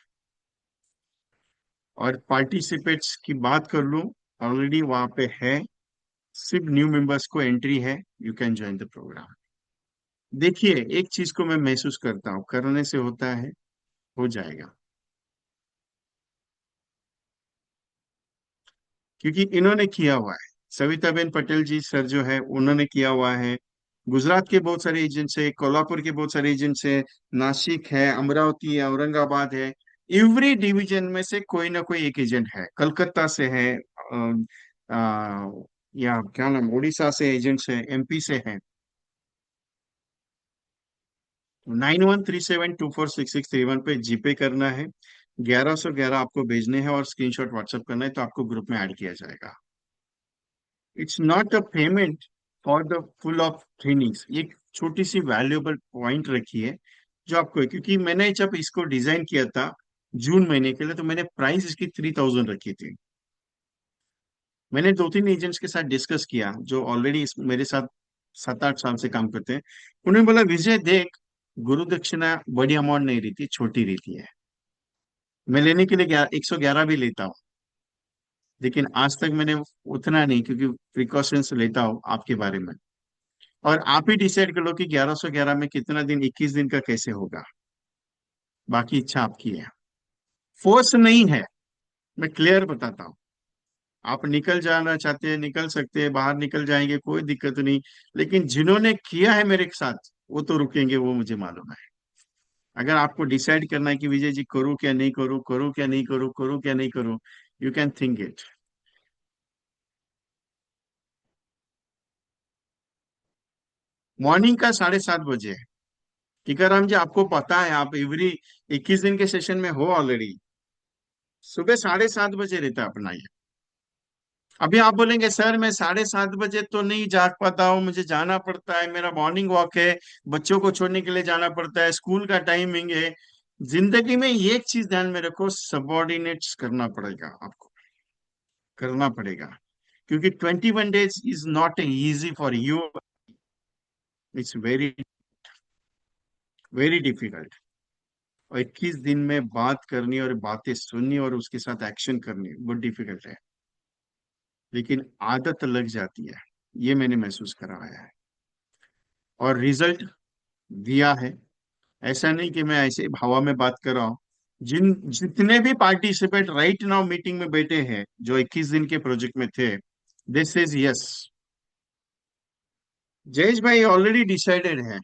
और पार्टिसिपेट्स की बात कर लूं, ऑलरेडी वहां पे है, सिर्फ न्यू मेंबर्स को एंट्री है, you can join the program. देखिए, एक चीज को मैं महसूस करता हूँ, करने से होता है, हो जाएगा। क्योंकि इन्होंने किया हुआ है, सविताबेन पटेल जी सर जो है उन्होंने किया हुआ है। गुजरात के बहुत सारे एजेंट्स है, कोल्हापुर के बहुत सारे एजेंट्स है, नासिक है, अमरावती है, औरंगाबाद है। एवरी डिवीजन में से कोई ना कोई एक एजेंट है, कलकत्ता से है, या क्या नाम, उड़ीसा से एजेंट्स है, एमपी से है। 9137246631 पे जीपे करना है, 1111 आपको भेजने हैं और स्क्रीनशॉट व्हाट्सएप करना है, तो आपको ग्रुप में ऐड किया जाएगा। It's not a payment for the full of trainings. एक छोटी सी वैल्यूएबल पॉइंट रखी है जो आपको है, क्योंकि मैंने जब इसको डिजाइन किया था जून महीने के लिए, तो मैंने प्राइस इसकी 3000 रखी थी। मैंने 2-3 एजेंट्स के साथ डिस्कस किया जो ऑलरेडी मेरे साथ 7-8 साल से काम करते हैं। उन्होंने बोला विजय देख, गुरु दक्षिणा बड़ी अमाउंट नहीं रहती, छोटी रहती है। मैं लेने के लिए 111 भी लेता हूँ, लेकिन आज तक मैंने उतना नहीं, क्योंकि प्रिकॉशंस लेता हूँ आपके बारे में। और आप ही डिसाइड कर लो कि 1111 में कितना दिन, 21 दिन का कैसे होगा। बाकी इच्छा आपकी है, फोर्स नहीं है। मैं क्लियर बताता हूँ, आप निकल जाना चाहते हैं निकल सकते हैं, बाहर निकल जाएंगे, कोई दिक्कत नहीं। लेकिन जिन्होंने किया है मेरे साथ, वो तो रुकेंगे, वो मुझे मालूम है। अगर आपको डिसाइड करना है कि विजय जी करूँ क्या नहीं करूँ, करूँ क्या नहीं करूँ, करूँ क्या नहीं करूँ, you can think it. Morning का 7:30 बजे है। टीकाराम जी, आपको पता है, आप एवरी 21 दिन के सेशन में हो ऑलरेडी। सुबह 7:30 बजे रहता है अपना ये। अभी आप बोलेंगे सर मैं 7:30 बजे तो नहीं जाग पाता हूँ, मुझे जाना पड़ता है, मेरा मॉर्निंग वॉक है, बच्चों को छोड़ने के लिए जाना पड़ता है, स्कूल का टाइमिंग है। जिंदगी में ये एक चीज ध्यान में रखो, सबॉर्डिनेट्स करना पड़ेगा आपको, करना पड़ेगा। क्योंकि 21 days is not easy for you, it's very very difficult. और 21 दिन में बात करनी और बातें सुननी और उसके साथ एक्शन करनी बहुत डिफिकल्ट है। लेकिन आदत लग जाती है, ये मैंने महसूस कराया है, और रिजल्ट दिया है। ऐसा नहीं कि मैं ऐसे हवा में बात कर रहा हूँ, जितने भी पार्टिसिपेट राइट नाउ मीटिंग में बैठे हैं जो 21 दिन के प्रोजेक्ट में थे, दिस इज यस। जयेश भाई ऑलरेडी डिसाइडेड है,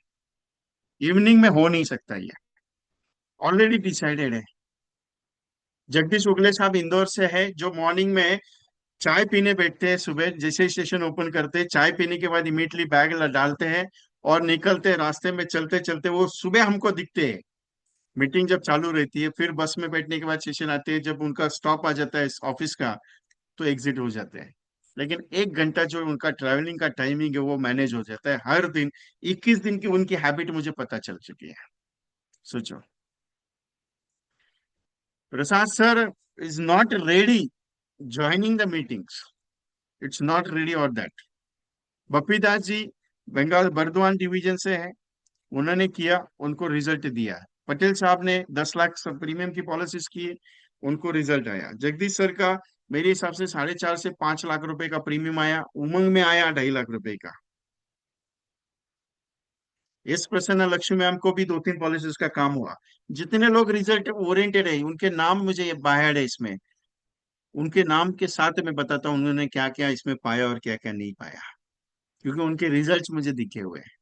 इवनिंग में हो नहीं सकता ये, ऑलरेडी डिसाइडेड है। जगदीश उगले साहब इंदौर से है, जो मॉर्निंग में चाय पीने बैठते हैं, सुबह जैसे ही स्टेशन ओपन करते हैं चाय पीने के बाद इमीडिएटली बैग डालते हैं और निकलते हैं, रास्ते में चलते चलते वो सुबह हमको दिखते हैं। मीटिंग जब चालू रहती है फिर बस में बैठने के बाद स्टेशन आते हैं, जब उनका स्टॉप आ जाता है ऑफिस का तो एग्जिट हो जाते हैं। लेकिन 1 घंटा जो उनका ट्रैवलिंग का टाइमिंग है वो मैनेज हो जाता है हर दिन। 21 दिन की उनकी हैबिट मुझे पता चल चुकी है। सोचो, Prasad sir is not ready joining the meetings, it's not ready or that. Bappi Das ji Bengal Burdwan division से है, उन्होंने किया, उनको रिजल्ट दिया। पटेल साहब ने 10 लाख सब प्रीमियम की पॉलिसीज की, उनको रिजल्ट आया। जगदीश सर का मेरे हिसाब से 4.5 से 5 लाख रुपए का प्रीमियम आया, उमंग में आया 2.5 लाख रुपए का। इस प्रसन्न लक्ष्मी मैम को भी 2-3 पॉलिसीज का काम हुआ। जितने लोग रिजल्ट ओरिएंटेड है उनके नाम मुझे बाहर है इसमें, उनके नाम के साथ मैं बताता हूँ उन्होंने क्या क्या इसमें पाया और क्या क्या नहीं पाया, क्योंकि उनके रिजल्ट्स मुझे दिखे हुए हैं।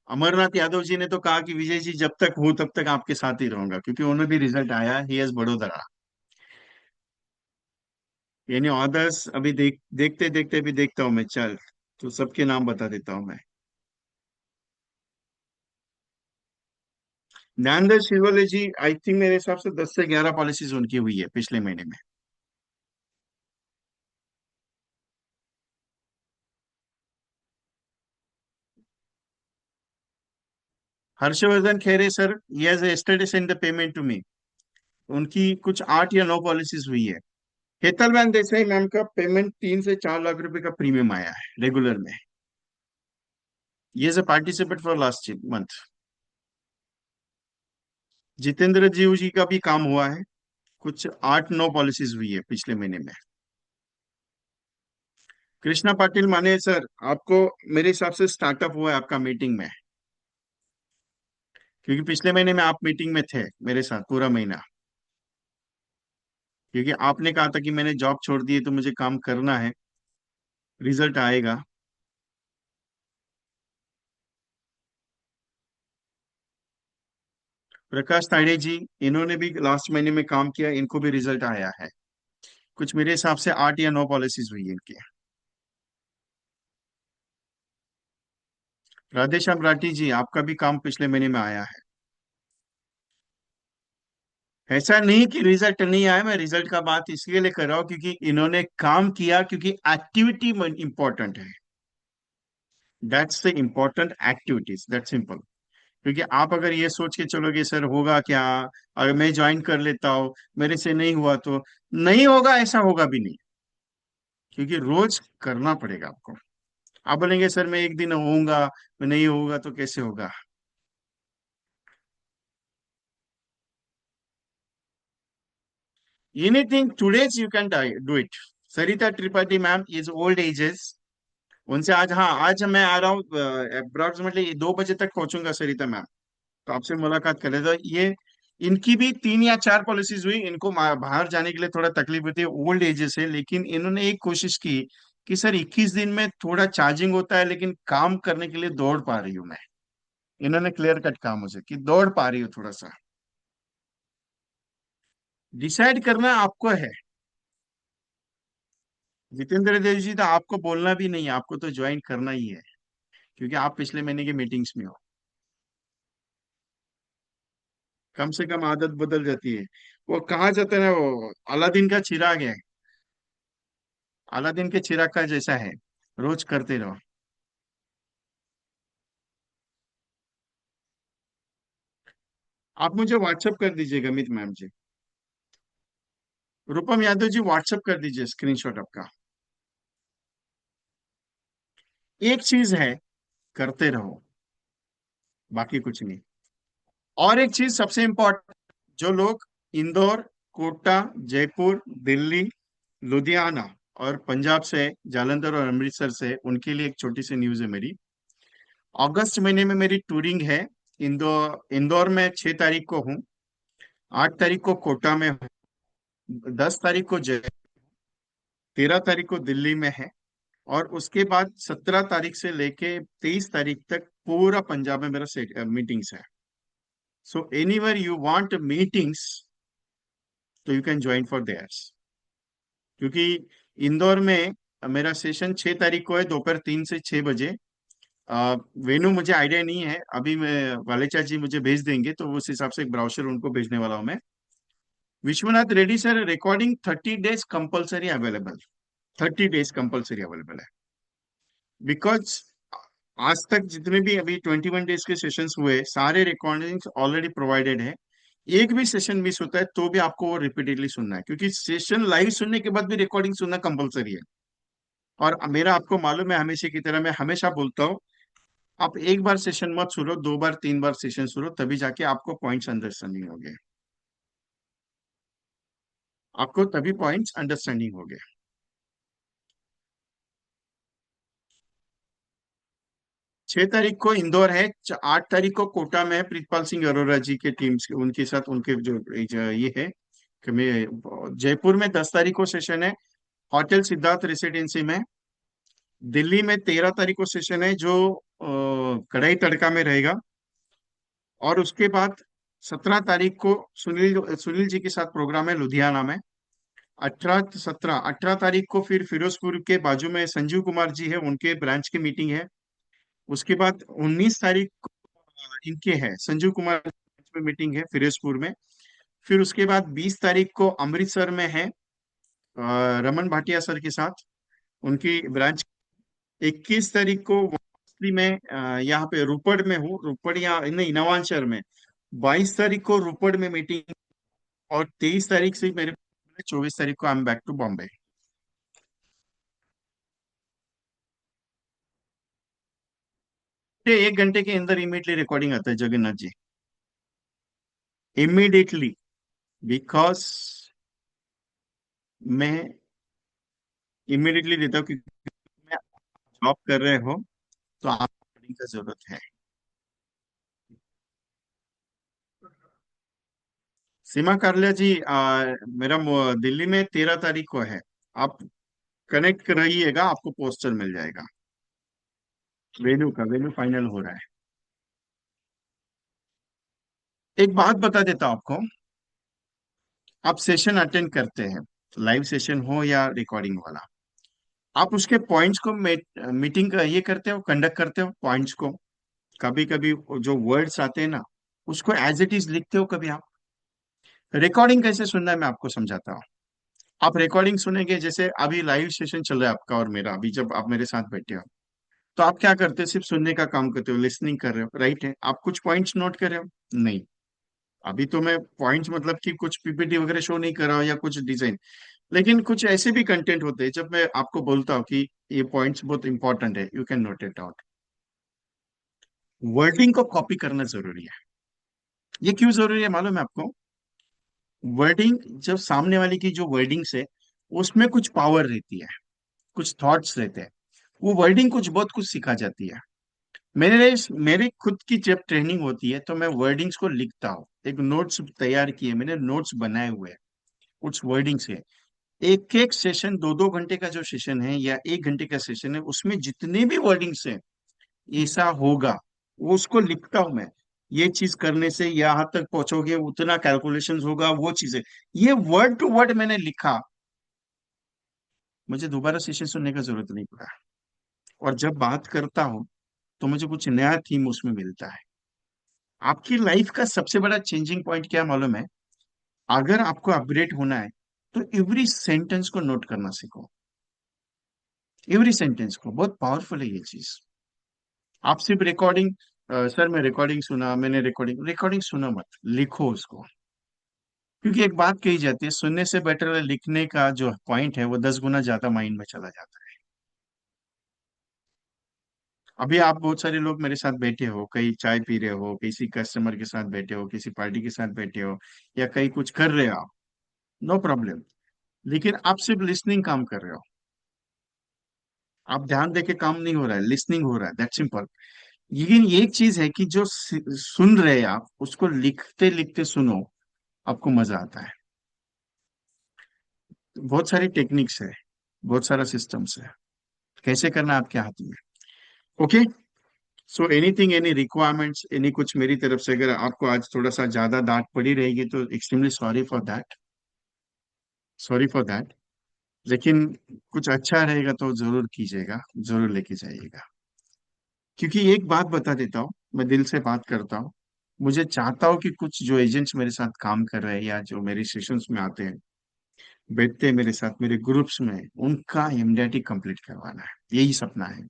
अमरनाथ यादव जी ने तो कहा कि विजय जी जब तक हूं तब तक आपके साथ ही रहूंगा, क्योंकि उन्हें भी रिजल्ट आया, ही एज बड़ोदरा। यानी ऑदर्स अभी देखते देखते भी देखता हूँ मैं, चल तो सबके नाम बता देता हूँ मैं। ज्ञानदेव शिवले जी आई थिंक मेरे हिसाब से 10 से 11 पॉलिसीज उनकी हुई है पिछले महीने में। Harshvardhan Khare sir, he has yesterday send the payment to me, उनकी कुछ 8 या 9 पॉलिसीज हुई है। हेतल मैम देसाई मैम का पेमेंट 3 से 4 लाख रुपए का प्रीमियम आया है रेगुलर में, ये is a participate for last month. Jitendra ji का भी काम हुआ है, कुछ 8-9 पॉलिसीज हुई है पिछले महीने में। कृष्णा पाटिल माने सर, आपको मेरे हिसाब से स्टार्टअप हुआ है आपका मीटिंग में, क्योंकि पिछले महीने में आप मीटिंग में थे मेरे साथ पूरा महीना, क्योंकि आपने कहा था कि मैंने जॉब छोड़ दी है तो मुझे काम करना है, रिजल्ट आएगा। प्रकाश ताड़े जी, इन्होंने भी लास्ट महीने में काम किया, इनको भी रिजल्ट आया है। कुछ मेरे हिसाब से 8 या 9 पॉलिसीज हुई है इनकी। राधेश्याम राठी जी, आपका भी काम पिछले महीने में आया है। ऐसा नहीं कि रिजल्ट नहीं आया, मैं रिजल्ट का बात इसलिए ले कर रहा हूँ क्योंकि इन्होंने काम किया, क्योंकि एक्टिविटी इंपॉर्टेंट है। That's the important activities, that simple. क्योंकि आप अगर ये सोच के चलोगे सर होगा क्या, अगर मैं ज्वाइन कर लेता हूँ मेरे से नहीं हुआ तो नहीं होगा, ऐसा होगा भी नहीं, क्योंकि रोज करना पड़ेगा आपको। आप बोलेंगे सर मैं एक दिन होऊंगा, मैं नहीं होगा तो कैसे होगा। Anything today's you can do it. Sarita Tripathi ma'am is old ages, उनसे आज, हाँ आज मैं आ रहा हूँ अप्रोक्सीमेटली 2 बजे तक पहुंचूंगा सरिता मैम, तो आपसे मुलाकात कर लेता ये। इनकी भी 3 या 4 पॉलिसीज हुई, इनको बाहर जाने के लिए थोड़ा तकलीफ होती है, ओल्ड एजेस है, लेकिन इन्होंने एक कोशिश की कि सर 21 दिन में थोड़ा चार्जिंग होता है लेकिन काम करने के लिए दौड़ पा रही हूँ मैं। इन्होंने क्लियर कट कहा मुझे कि दौड़ पा रही हूँ थोड़ा सा। डिसाइड करना आपको है। जितेंद्र देव जी, तो आपको बोलना भी नहीं है, आपको तो ज्वाइन करना ही है, क्योंकि आप पिछले महीने के मीटिंग्स में हो। कम से कम आदत बदल जाती है। वो कहा जाता है ना, वो अलादीन का चिराग है, अलादीन के चिराग का जैसा है, रोज करते रहो। आप मुझे व्हाट्सअप कर दीजिएगा मित मैम जी। रूपम यादव जी व्हाट्सअप कर दीजिए स्क्रीनशॉट आपका। एक चीज है, करते रहो, बाकी कुछ नहीं। और एक चीज सबसे इंपॉर्टेंट, जो लोग इंदौर, कोटा, जयपुर, दिल्ली, लुधियाना और पंजाब से, जालंधर और अमृतसर से, उनके लिए एक छोटी सी न्यूज है मेरी। अगस्त महीने में मेरी टूरिंग है, इंदौर इंदौर में 6 तारीख को हूँ। 8 तारीख को कोटा में हूँ। 10 तारीख को जय 13 तारीख को दिल्ली में है। और उसके बाद 17 तारीख से लेके 23 तारीख तक पूरा पंजाब में मेरा मीटिंग्स है। So anywhere you want meetings, तो you can join for theirs. क्योंकि इंदौर में मेरा सेशन 6 तारीख को है, दोपहर 3 से 6 बजे। वेन्यू मुझे आइडिया नहीं है अभी, मैं वालेचा जी मुझे भेज देंगे तो उस हिसाब से एक ब्राउचर उनको भेजने वाला हूँ मैं। Vishwanath Reddy sir, recording 30 days compulsory available. 30 days compulsory available है। बिकॉज आज तक जितने भी अभी 21 डेज के सेशंस हुए, सारे रिकॉर्डिंग्स ऑलरेडी प्रोवाइडेड है। एक भी सेशन मिस होता है तो भी आपको वो रिपीटेडली सुनना है, क्योंकि सेशन लाइव सुनने के बाद भी रिकॉर्डिंग सुनना कंपलसरी है। और मेरा आपको मालूम है, हमेशा की तरह मैं हमेशा बोलता हूँ, आप एक बार सेशन मत सुनो, 2 बार 3 बार सेशन सुनो, तभी जाके आपको पॉइंट्स अंडरस्टैंडिंग होंगे। आपको तभी पॉइंट्स अंडरस्टैंडिंग होंगे। 6 तारीख को इंदौर है। 8 तारीख को कोटा में है, प्रीतपाल सिंह अरोरा जी के टीम से उनके साथ, उनके जो ये है कि मैं जयपुर में 10 तारीख को सेशन है, होटल सिद्धार्थ रेसिडेंसी में। दिल्ली में 13 तारीख को सेशन है, जो कढ़ाई तड़का में रहेगा। और उसके बाद 17 तारीख को सुनील सुनील जी के साथ प्रोग्राम है लुधियाना में। 18 तारीख को फिर फिरोजपुर के बाजू में संजीव कुमार जी है, उनके ब्रांच की मीटिंग है। उसके बाद 19 तारीख को इनके है संजीव कुमार में मीटिंग है फिरोजपुर में। फिर उसके बाद 20 तारीख को अमृतसर में है, रमन भाटिया सर के साथ, उनकी ब्रांच। 21 तारीख को वाराणसी में, यहाँ पे रुपड़ में हूँ, रुपड़ या नहीं नवांशहर में। 22 तारीख को रुपड़ में मीटिंग। और 23 तारीख से मेरे 24 तारीख को I am back to Bombay. 1 घंटे के अंदर इमीडिएटली रिकॉर्डिंग आता है जगन्नाथ जी। इमीडिएटली। बिकॉज मैं इमीडिएटली देता हूँ, क्योंकि मैं जॉब कर रहे हो तो आपको रिकॉर्डिंग का जरूरत है। सीमा कार्ल्या जी, मेरा दिल्ली में 13 तारीख को है। आप कनेक्ट रहिएगा, आपको पोस्टर मिल जाएगा। वेन्यू फाइनल हो रहा है। एक बात बता देता हूं आपको। आप सेशन अटेंड करते हैं, लाइव सेशन हो या रिकॉर्डिंग वाला, आप उसके पॉइंट्स को मीटिंग का ये करते हो, कंडक्ट करते हो पॉइंट्स को। कभी कभी जो वर्ड्स आते हैं ना, उसको एज इट इज लिखते हो कभी आप। रिकॉर्डिंग कैसे सुनना है मैं आपको समझाता हूँ। आप रिकॉर्डिंग सुनेंगे, जैसे अभी लाइव सेशन चल रहा है आपका और मेरा, अभी जब आप मेरे साथ बैठे हो, तो आप क्या करते हो? सिर्फ सुनने का काम करते हो, लिसनिंग कर रहे हो, राइट है? आप कुछ पॉइंट्स नोट कर रहे हो? नहीं। अभी तो मैं पॉइंट्स मतलब कि कुछ पीपीटी वगैरह शो नहीं कर रहा हूँ या कुछ डिजाइन। लेकिन कुछ ऐसे भी कंटेंट होते हैं जब मैं आपको बोलता हूँ कि ये पॉइंट्स बहुत इंपॉर्टेंट है, you can note it out. Wording को कॉपी करना जरूरी है। ये क्यों जरूरी है मालूम है आपको? वर्डिंग, जब सामने वाले की जो वर्डिंग्स है, उसमें कुछ पावर रहती है, कुछ थॉट्स रहते हैं। वो वर्डिंग कुछ बहुत कुछ सिखा जाती है। मेरे खुद की जब ट्रेनिंग होती है तो मैं वर्डिंग्स को लिखता हूँ, एक नोट्स तैयार किए मैंने, नोट्स बनाए हुए हैं उस वर्डिंग से। एक एक सेशन, 2 2 घंटे का जो सेशन है या 1 घंटे का सेशन है, उसमें जितने भी वर्डिंग्स है ऐसा होगा, वो उसको लिखता हूं मैं। ये चीज करने से यहाँ तक पहुंचोगे, उतना कैलकुलेशंस होगा, वो चीजें, ये वर्ड टू वर्ड मैंने लिखा। मुझे दोबारा सेशन सुनने का जरूरत नहीं पड़ा। और जब बात करता हूँ तो मुझे कुछ नया थीम उसमें मिलता है। आपकी लाइफ का सबसे बड़ा चेंजिंग पॉइंट क्या मालूम है? अगर आपको अपग्रेड होना है तो एवरी सेंटेंस को नोट करना सीखो। एवरी सेंटेंस को, बहुत पावरफुल है ये चीज। आप सिर्फ रिकॉर्डिंग, सर मैं रिकॉर्डिंग सुना, मैंने रिकॉर्डिंग रिकॉर्डिंग सुना मत, लिखो उसको। क्योंकि एक बात कही जाती है, सुनने से बेटर है लिखने का जो पॉइंट है वो 10 गुना ज्यादा माइंड में चला जाता है। अभी आप बहुत सारे लोग मेरे साथ बैठे हो, कहीं चाय पी रहे हो, किसी कस्टमर के साथ बैठे हो, किसी पार्टी के साथ बैठे हो, या कहीं कुछ कर रहे हो आप, नो प्रॉब्लम। लेकिन आप सिर्फ लिसनिंग काम कर रहे हो, आप ध्यान देके काम नहीं हो रहा है, लिसनिंग हो रहा है, दैट सिंपल। लेकिन एक चीज है कि जो सुन रहे हैं आप उसको लिखते लिखते सुनो, आपको मजा आता है। बहुत सारी टेक्निक्स है, बहुत सारा सिस्टम्स है, कैसे करना है आपके हाथ में। Okay. So anything, any requirements, any कुछ मेरी तरफ से अगर आपको आज थोड़ा सा ज्यादा डांट पड़ी रहेगी तो extremely sorry for that, sorry for that. लेकिन कुछ अच्छा रहेगा तो जरूर कीजिएगा, जरूर लेके जाइएगा। क्योंकि एक बात बता देता हूँ, मैं दिल से बात करता हूँ। मुझे चाहता हूँ कि कुछ जो एजेंट्स मेरे साथ काम कर रहे हैं या जो मेरे सेशंस में आते हैं, बैठते हैं मेरे साथ मेरे ग्रुप्स में, उनका एमडीआईटी कंप्लीट करवाना है, यही सपना है।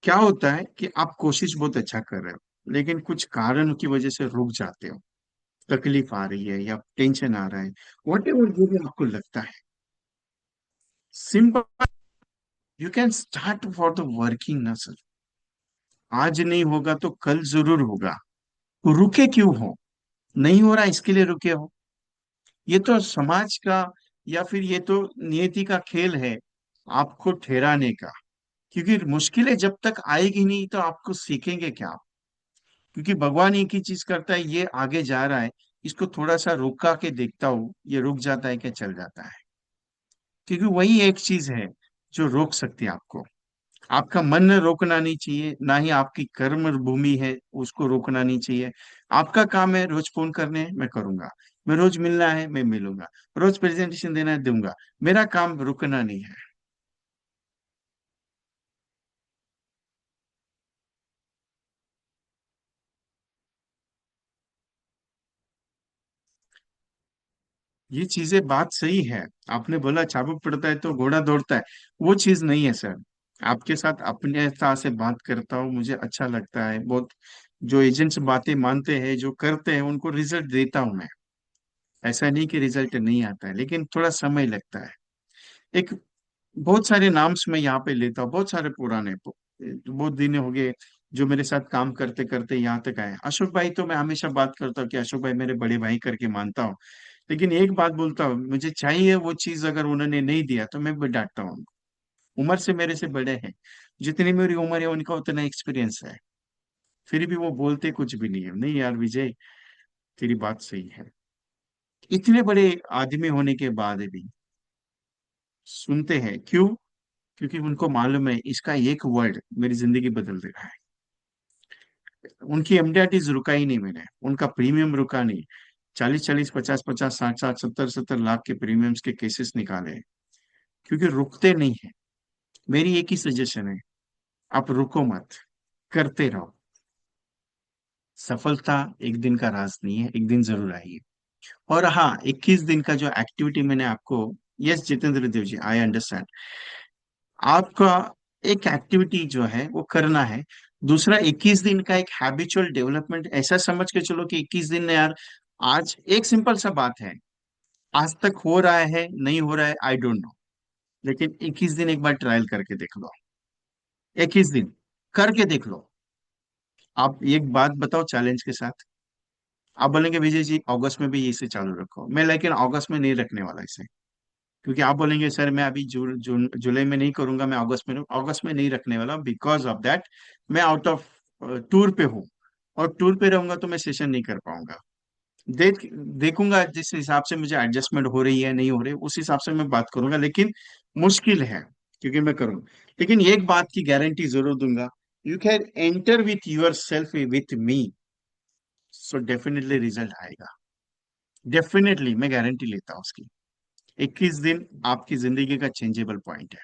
क्या होता है कि आप कोशिश बहुत अच्छा कर रहे हो लेकिन कुछ कारण की वजह से रुक जाते हो, तकलीफ आ रही है या टेंशन आ रहा है, वट एवर जो भी आपको लगता है, simple, you can start for the working ना सर। आज नहीं होगा तो कल जरूर होगा। तो रुके क्यों हो? नहीं हो रहा इसके लिए रुके हो? ये तो समाज का या फिर ये तो नियति का खेल है आपको ठहराने का। क्योंकि मुश्किलें जब तक आएगी नहीं तो आपको सीखेंगे क्या आप? क्योंकि भगवान एक ही चीज करता है, ये आगे जा रहा है, इसको थोड़ा सा रुका के देखता हूँ, ये रुक जाता है क्या चल जाता है। क्योंकि वही एक चीज है जो रोक सकती है आपको। आपका मन रोकना नहीं चाहिए, ना ही आपकी कर्म भूमि है उसको रोकना नहीं चाहिए। आपका काम है रोज फोन करने हैं, मैं करूंगा। मैं रोज मिलना है, मैं मिलूंगा। रोज प्रेजेंटेशन देना है, दूंगा। मेरा काम रुकना नहीं है। ये चीजें बात सही है। आपने बोला चाबुक पड़ता है तो घोड़ा दौड़ता है, वो चीज नहीं है सर। आपके साथ अपने तरह से बात करता हूँ, मुझे अच्छा लगता है बहुत। जो एजेंट्स बातें मानते हैं, जो करते हैं, उनको रिजल्ट देता हूँ मैं। ऐसा नहीं कि रिजल्ट नहीं आता है, लेकिन थोड़ा समय लगता है। एक बहुत सारे नाम्स मैं यहाँ पे लेता हूँ, बहुत सारे पुराने बहुत दिन हो गए जो मेरे साथ काम करते करते यहाँ तक आए। अशोक भाई तो मैं हमेशा बात करता हूँ कि अशोक भाई मेरे बड़े भाई करके मानता हूँ। लेकिन एक बात बोलता हूँ, मुझे चाहिए वो चीज, अगर उन्होंने नहीं दिया तो मैं भी डांटता हूँ उनको। उम्र से मेरे से बड़े हैं, जितनी मेरी उम्र है उनका उतना एक्सपीरियंस है। फिर भी वो बोलते कुछ भी नहीं है, नहीं यार विजय, तेरी बात सही है। इतने बड़े आदमी होने के बाद भी सुनते हैं क्यों? क्योंकि उनको मालूम है इसका एक वर्ड मेरी जिंदगी बदल दे रहा है। उनकी एमडीआरटीज रुका ही नहीं मैंने, उनका प्रीमियम रुका नहीं। 40-40, 50-50, 60-60, 70-70 लाख के प्रीमियम्स के केसेस निकाले हैं, क्योंकि रुकते नहीं है। मेरी एक ही सजेशन है, आप रुको मत, करते रहो। सफलता एक दिन का राज नहीं है, एक दिन जरूर आएगी। और हाँ, 21 दिन का जो एक्टिविटी मैंने आपको, yes Jitendra Dev ji, I understand. आपका एक एक्टिविटी जो है वो करना है। दूसरा, 21 दिन का एक हैबिचुअल डेवलपमेंट, ऐसा समझ के चलो कि 21 दिन में यार, आज एक सिंपल सा बात है, आज तक हो रहा है नहीं हो रहा है आई डोंट नो, लेकिन 21 दिन एक बार ट्रायल करके देख लो। 21 दिन करके देख लो। आप एक बात बताओ चैलेंज के साथ। आप बोलेंगे विजय जी अगस्त में भी इसे चालू रखो, मैं लेकिन अगस्त में नहीं रखने वाला इसे। क्योंकि आप बोलेंगे सर मैं अभी जुलाई में नहीं करूंगा, मैं अगस्त में नहीं रखने वाला, बिकॉज ऑफ दैट मैं आउट ऑफ टूर पे हूँ। और टूर पे रहूंगा तो मैं सेशन नहीं कर पाऊंगा। देखूंगा जिस हिसाब से मुझे एडजस्टमेंट हो रही है नहीं हो रही, उस हिसाब से मैं बात करूंगा, लेकिन मुश्किल है क्योंकि मैं करूंगा। लेकिन एक बात की गारंटी जरूर दूंगा, you can enter with your self with me, so definitely result आएगा। डेफिनेटली मैं गारंटी लेता हूँ उसकी। 21 दिन आपकी जिंदगी का चेंजेबल पॉइंट है।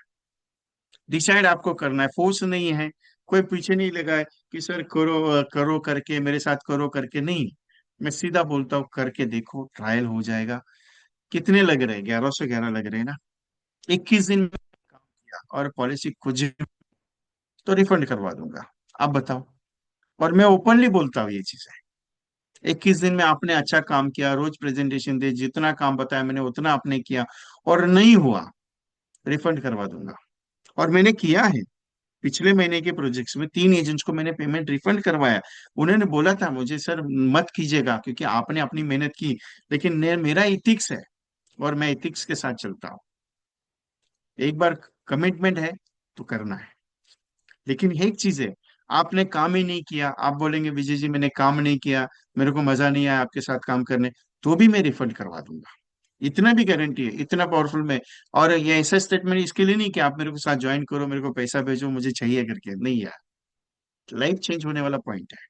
डिसाइड आपको करना है, फोर्स नहीं है। कोई पीछे नहीं लगा है कि सर करो करो करके, मेरे साथ करो करके, नहीं। मैं सीधा बोलता हूँ करके देखो, ट्रायल हो जाएगा। कितने लग रहे हैं? 1111 लग रहे हैं ना? 21 दिन में काम किया और पॉलिसी कुछ तो रिफंड करवा दूंगा। आप बताओ। और मैं ओपनली बोलता हूँ ये चीजें। 21 दिन में आपने अच्छा काम किया, रोज प्रेजेंटेशन दे, जितना काम बताया मैंने उतना आपने किया, और नहीं हुआ, रिफंड करवा दूंगा। और मैंने किया है। पिछले महीने के प्रोजेक्ट्स में 3 एजेंट्स को मैंने पेमेंट रिफंड करवाया। उन्होंने बोला था मुझे सर मत कीजिएगा क्योंकि आपने अपनी मेहनत की, लेकिन मेरा इथिक्स है और मैं इथिक्स के साथ चलता हूँ। एक बार कमिटमेंट है तो करना है। लेकिन एक चीज है, आपने काम ही नहीं किया, आप बोलेंगे विजय जी मैंने काम नहीं किया, मेरे को मजा नहीं आया आपके साथ काम करने, तो भी मैं रिफंड करवा दूंगा। इतना भी गारंटी है, इतना पावरफुल में। और ये ऐसा स्टेटमेंट इसके लिए नहीं कि आप मेरे को साथ ज्वाइन करो, मेरे को पैसा भेजो, मुझे चाहिए करके नहीं यार। लाइफ चेंज होने वाला पॉइंट है,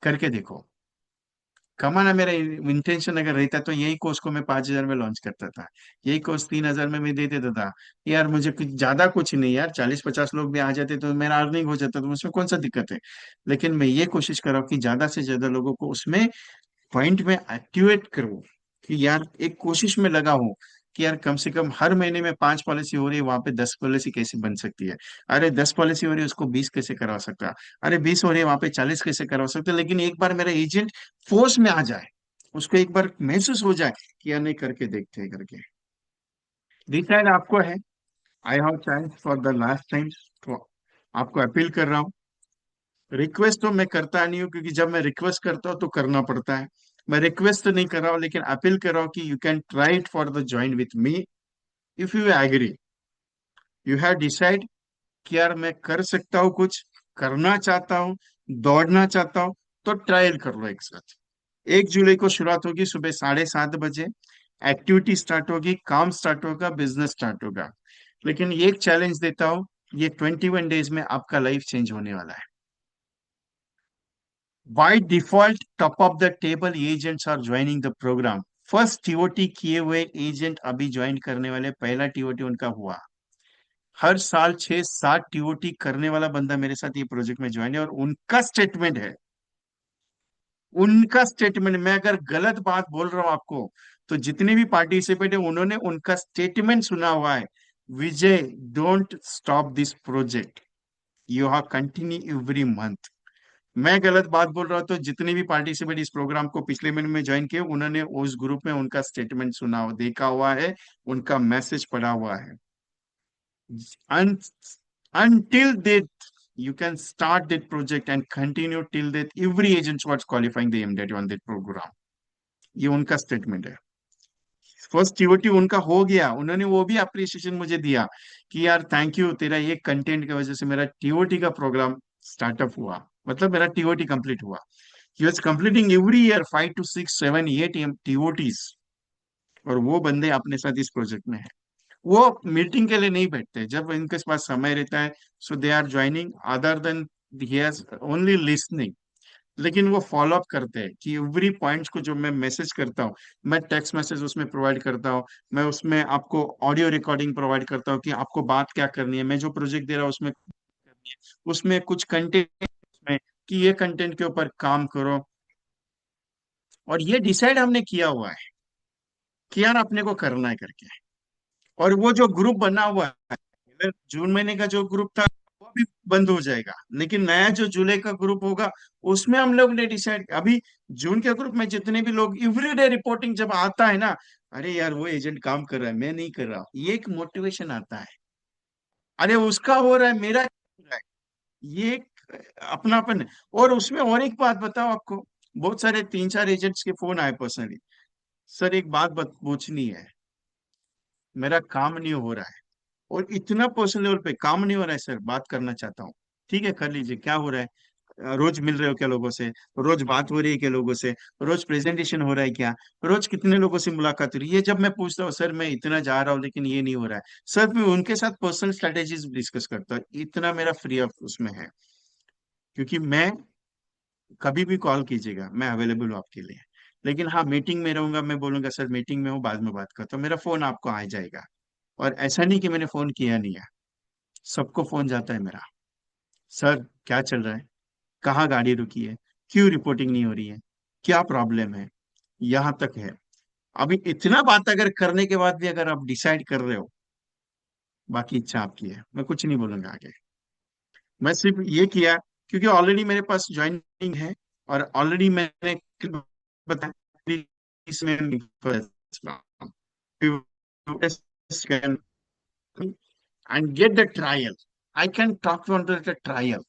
करके देखो। कमाना मेरा इंटेंशन अगर रहता तो यही कोर्स को मैं 5,000 में लॉन्च करता था, यही कोर्स 3,000 में मैं दे देता था। यार मुझे कुछ ज्यादा कुछ नहीं यार, 40-50 लोग भी आ जाते तो मेरा अर्निंग हो जाता, तो उसमें कौन सा दिक्कत है। लेकिन मैं ये कोशिश कर रहा हूँ कि ज्यादा से ज्यादा लोगों को उसमें पॉइंट में एक्टिवेट करूँ, कि यार एक कोशिश में लगा हूँ कि यार कम से कम हर महीने में 5 पॉलिसी हो रही है, वहां पे 10 पॉलिसी कैसे बन सकती है। अरे 10 पॉलिसी हो रही है, उसको 20 कैसे करवा सकता है। अरे 20 हो रही है, वहां पे 40 कैसे करवा सकते हैं। लेकिन एक बार मेरा एजेंट फोर्स में आ जाए, उसको एक बार महसूस हो जाए कि यार नहीं, करके देखते हैं करके। डिसाइड आपको है। I have chance for the last time, तो आपको अपील कर रहा हूँ। रिक्वेस्ट तो मैं करता नहीं हूँ, क्योंकि जब मैं रिक्वेस्ट करता हूँ तो करना पड़ता है। मैं रिक्वेस्ट तो नहीं कर रहा हूँ, लेकिन अपील कर रहा हूँ कि you can try it for the join with me, if you agree, you have decide कि यार मैं कर सकता हूँ, कुछ करना चाहता हूँ, दौड़ना चाहता हूँ, तो ट्रायल कर लो एक साथ। 1 जुलाई को शुरुआत होगी सुबह 7:30 बजे। एक्टिविटी स्टार्ट होगी, काम स्टार्ट होगा, बिजनेस स्टार्ट होगा। लेकिन ये एक चैलेंज देता हूँ, ये 21 डेज में आपका लाइफ चेंज होने वाला है। By default top of the table agents are joining the program. First TOT किए हुए एजेंट अभी ज्वाइन करने वाले, पहला टीओटी उनका हुआ। हर साल 6-7 टीओटी करने वाला बंदा मेरे साथ ये प्रोजेक्ट में ज्वाइन है, और उनका स्टेटमेंट, मैं अगर गलत बात बोल रहा हूं आपको, तो जितने भी पार्टिसिपेट है उन्होंने उनका स्टेटमेंट सुना हुआ है। Vijay, don't stop this project, you have continue every month. मैं गलत बात बोल रहा हूं तो जितने भी पार्टिसिपेट इस प्रोग्राम को पिछले महीने में ज्वाइन किए, उन्होंने उस ग्रुप में उनका स्टेटमेंट सुना हो, देखा हुआ है, उनका मैसेज पढ़ा हुआ है। Un- until that, you can start that project and continue till that every agent was qualifying the MDAT on that program। ये उनका स्टेटमेंट है। फर्स्ट टीओटी उनका हो गया, उन्होंने वो भी अप्रिसिएशन मुझे दिया कि यार थैंक यू, तेरा ये कंटेंट की वजह से मेरा टीओटी का प्रोग्राम स्टार्टअप हुआ, मतलब मेरा टीओटी कंप्लीट हुआ। He was completing every year 5 to 6 7 8 TOTs, और वो बंदे अपने साथ इस प्रोजेक्ट में है। वो मीटिंग के लिए नहीं बैठते, जब इनके पास समय रहता है, so they are joining, other than he has only listening. लेकिन वो फॉलो अप करते हैं कि एवरी पॉइंट्स को जो मैं मैसेज करता हूँ, मैं टेक्स्ट मैसेज उसमें प्रोवाइड करता हूँ, मैं उसमें आपको ऑडियो रिकॉर्डिंग प्रोवाइड करता हूँ कि आपको बात क्या करनी है, मैं जो प्रोजेक्ट दे रहा हूँ उसमें करनी है, उसमें कुछ कंटेंट में कि ये कंटेंट के ऊपर काम करो। और ये डिसाइड हमने किया हुआ है कि यार अपने को करना है करके। और वो जो ग्रुप बना हुआ है, जून महीने का जो ग्रुप था वो भी बंद हो जाएगा, लेकिन नया जो जुलाई का ग्रुप होगा, उसमें हम लोग ने डिसाइड अभी, जून के ग्रुप में जितने भी लोग एवरीडे रिपोर्टिंग जब आता है ना, अरे यार वो एजेंट काम कर रहा है, मैं नहीं कर रहा, ये एक मोटिवेशन आता है। अरे उसका हो रहा है, मेरा क्यों हो रहा है, ये एक अपनापन है। और उसमें और एक बात बताओ आपको, बहुत सारे 3-4 एजेंट्स के फोन आए पर्सनली, सर एक बात पूछनी है, मेरा काम नहीं हो रहा है, और इतना पर्सनल लेवल पे काम नहीं हो रहा है सर, बात करना चाहता हूँ। ठीक है, कर लीजिए, क्या हो रहा है, रोज मिल रहे हो क्या लोगों से, रोज बात हो रही है क्या लोगों से, रोज प्रेजेंटेशन हो रहा है क्या, रोज कितने लोगों से मुलाकात हो रही है। ये जब मैं पूछता हूँ सर मैं इतना जा रहा हूँ लेकिन ये नहीं हो रहा है, सर मैं उनके साथ पर्सनल स्ट्रेटेजीज डिस्कस करता हूँ, इतना मेरा फ्री ऑफ उसमें है। क्योंकि मैं, कभी भी कॉल कीजिएगा, मैं अवेलेबल हूँ आपके लिए। लेकिन हाँ, मीटिंग में रहूंगा, मैं बोलूंगा सर मीटिंग में हूँ, बाद में बात करता हूँ, मेरा फोन आपको आ जाएगा। और ऐसा नहीं कि मैंने फोन किया नहीं है, सबको फोन जाता है मेरा। सर क्या चल रहा है, कहाँ गाड़ी रुकी है, क्यों रिपोर्टिंग नहीं हो रही है, क्या प्रॉब्लम है, यहाँ तक है। अभी इतना बात अगर करने के बाद भी अगर आप डिसाइड कर रहे हो, बाकी इच्छा आपकी है, मैं कुछ नहीं बोलूंगा आगे। मैं सिर्फ ये किया क्योंकि ऑलरेडी मेरे पास ज्वाइनिंग है, और ऑलरेडी मैंने बताया इसमें and get the trial, I can talk to under the trial।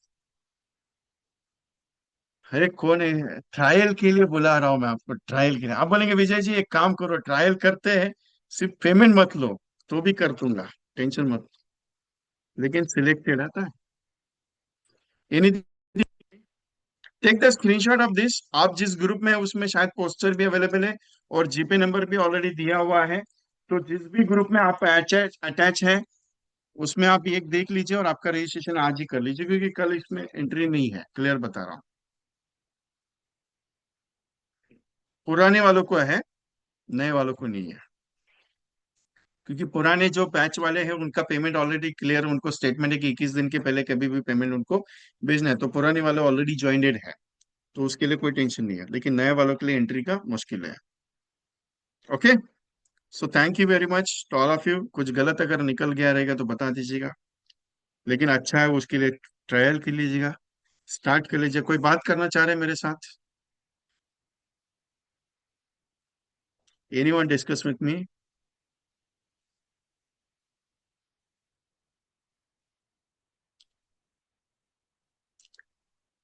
अरे कौन है, ट्रायल के लिए बुला रहा हूं मैं आपको, ट्रायल के लिए। आप बोलेंगे विजय जी एक काम करो, ट्रायल करते हैं, सिर्फ पेमेंट मत लो, तो भी कर दूंगा, टेंशन मत। लेकिन सिलेक्टेड आता है, anything take the screenshot of this. आप जिस ग्रुप में है उसमें शायद पोस्टर भी अवेलेबल है और जीपे नंबर भी ऑलरेडी दिया हुआ है। तो जिस भी ग्रुप में आप अटैच अटैच है उसमें आप एक देख लीजिए और आपका रजिस्ट्रेशन आज ही कर लीजिए, क्योंकि कल इसमें एंट्री नहीं है, क्लियर बता रहा हूँ। पुराने वालों को है, नए वालों को नहीं है, क्योंकि पुराने जो बैच वाले हैं उनका पेमेंट ऑलरेडी क्लियर, उनको स्टेटमेंट है कि 21 दिन के पहले कभी भी पेमेंट उनको भेजना है, तो पुराने वाले ऑलरेडी ज्वाइंटेड है, तो उसके लिए कोई टेंशन नहीं है, लेकिन नए वालों के लिए एंट्री का मुश्किल है। Okay. So thank you very much to all of you. कुछ गलत अगर निकल गया रहेगा तो बता दीजिएगा, लेकिन अच्छा है उसके लिए ट्रायल कर लीजिएगा, स्टार्ट कर लीजिए। कोई बात करना चाह रहे हैं मेरे साथ? Anyone discuss with me?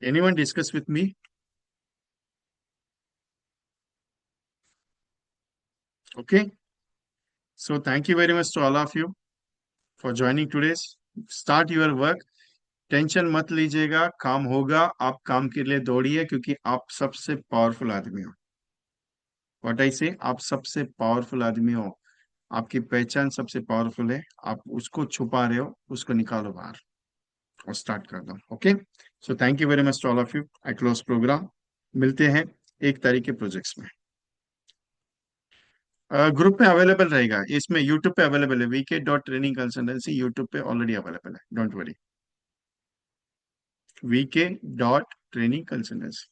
Anyone discuss with me? Okay. So thank you very much to all of you for joining today. Start your work. Tension मत लीजिएगा, काम होगा। आप काम के लिए दौड़िए, क्योंकि आप सबसे पावरफुल आदमी हो। व्हाट आई से, आप सबसे पावरफुल आदमी हो। आपकी पहचान सबसे पावरफुल है। आप उसको छुपा रहे हो, उसको निकालो बाहर और स्टार्ट कर दो। Okay. So thank you very much to all of you. I close program. मिलते हैं 1 तारीख के प्रोजेक्ट्स में। ग्रुप में अवेलेबल रहेगा, इसमें यूट्यूब पे अवेलेबल है, VK.ट्रेनिंग कंसल्टेंसी यूट्यूब पे ऑलरेडी अवेलेबल है, डोंट वरी। VK.ट्रेनिंग कंसल्टेंसी।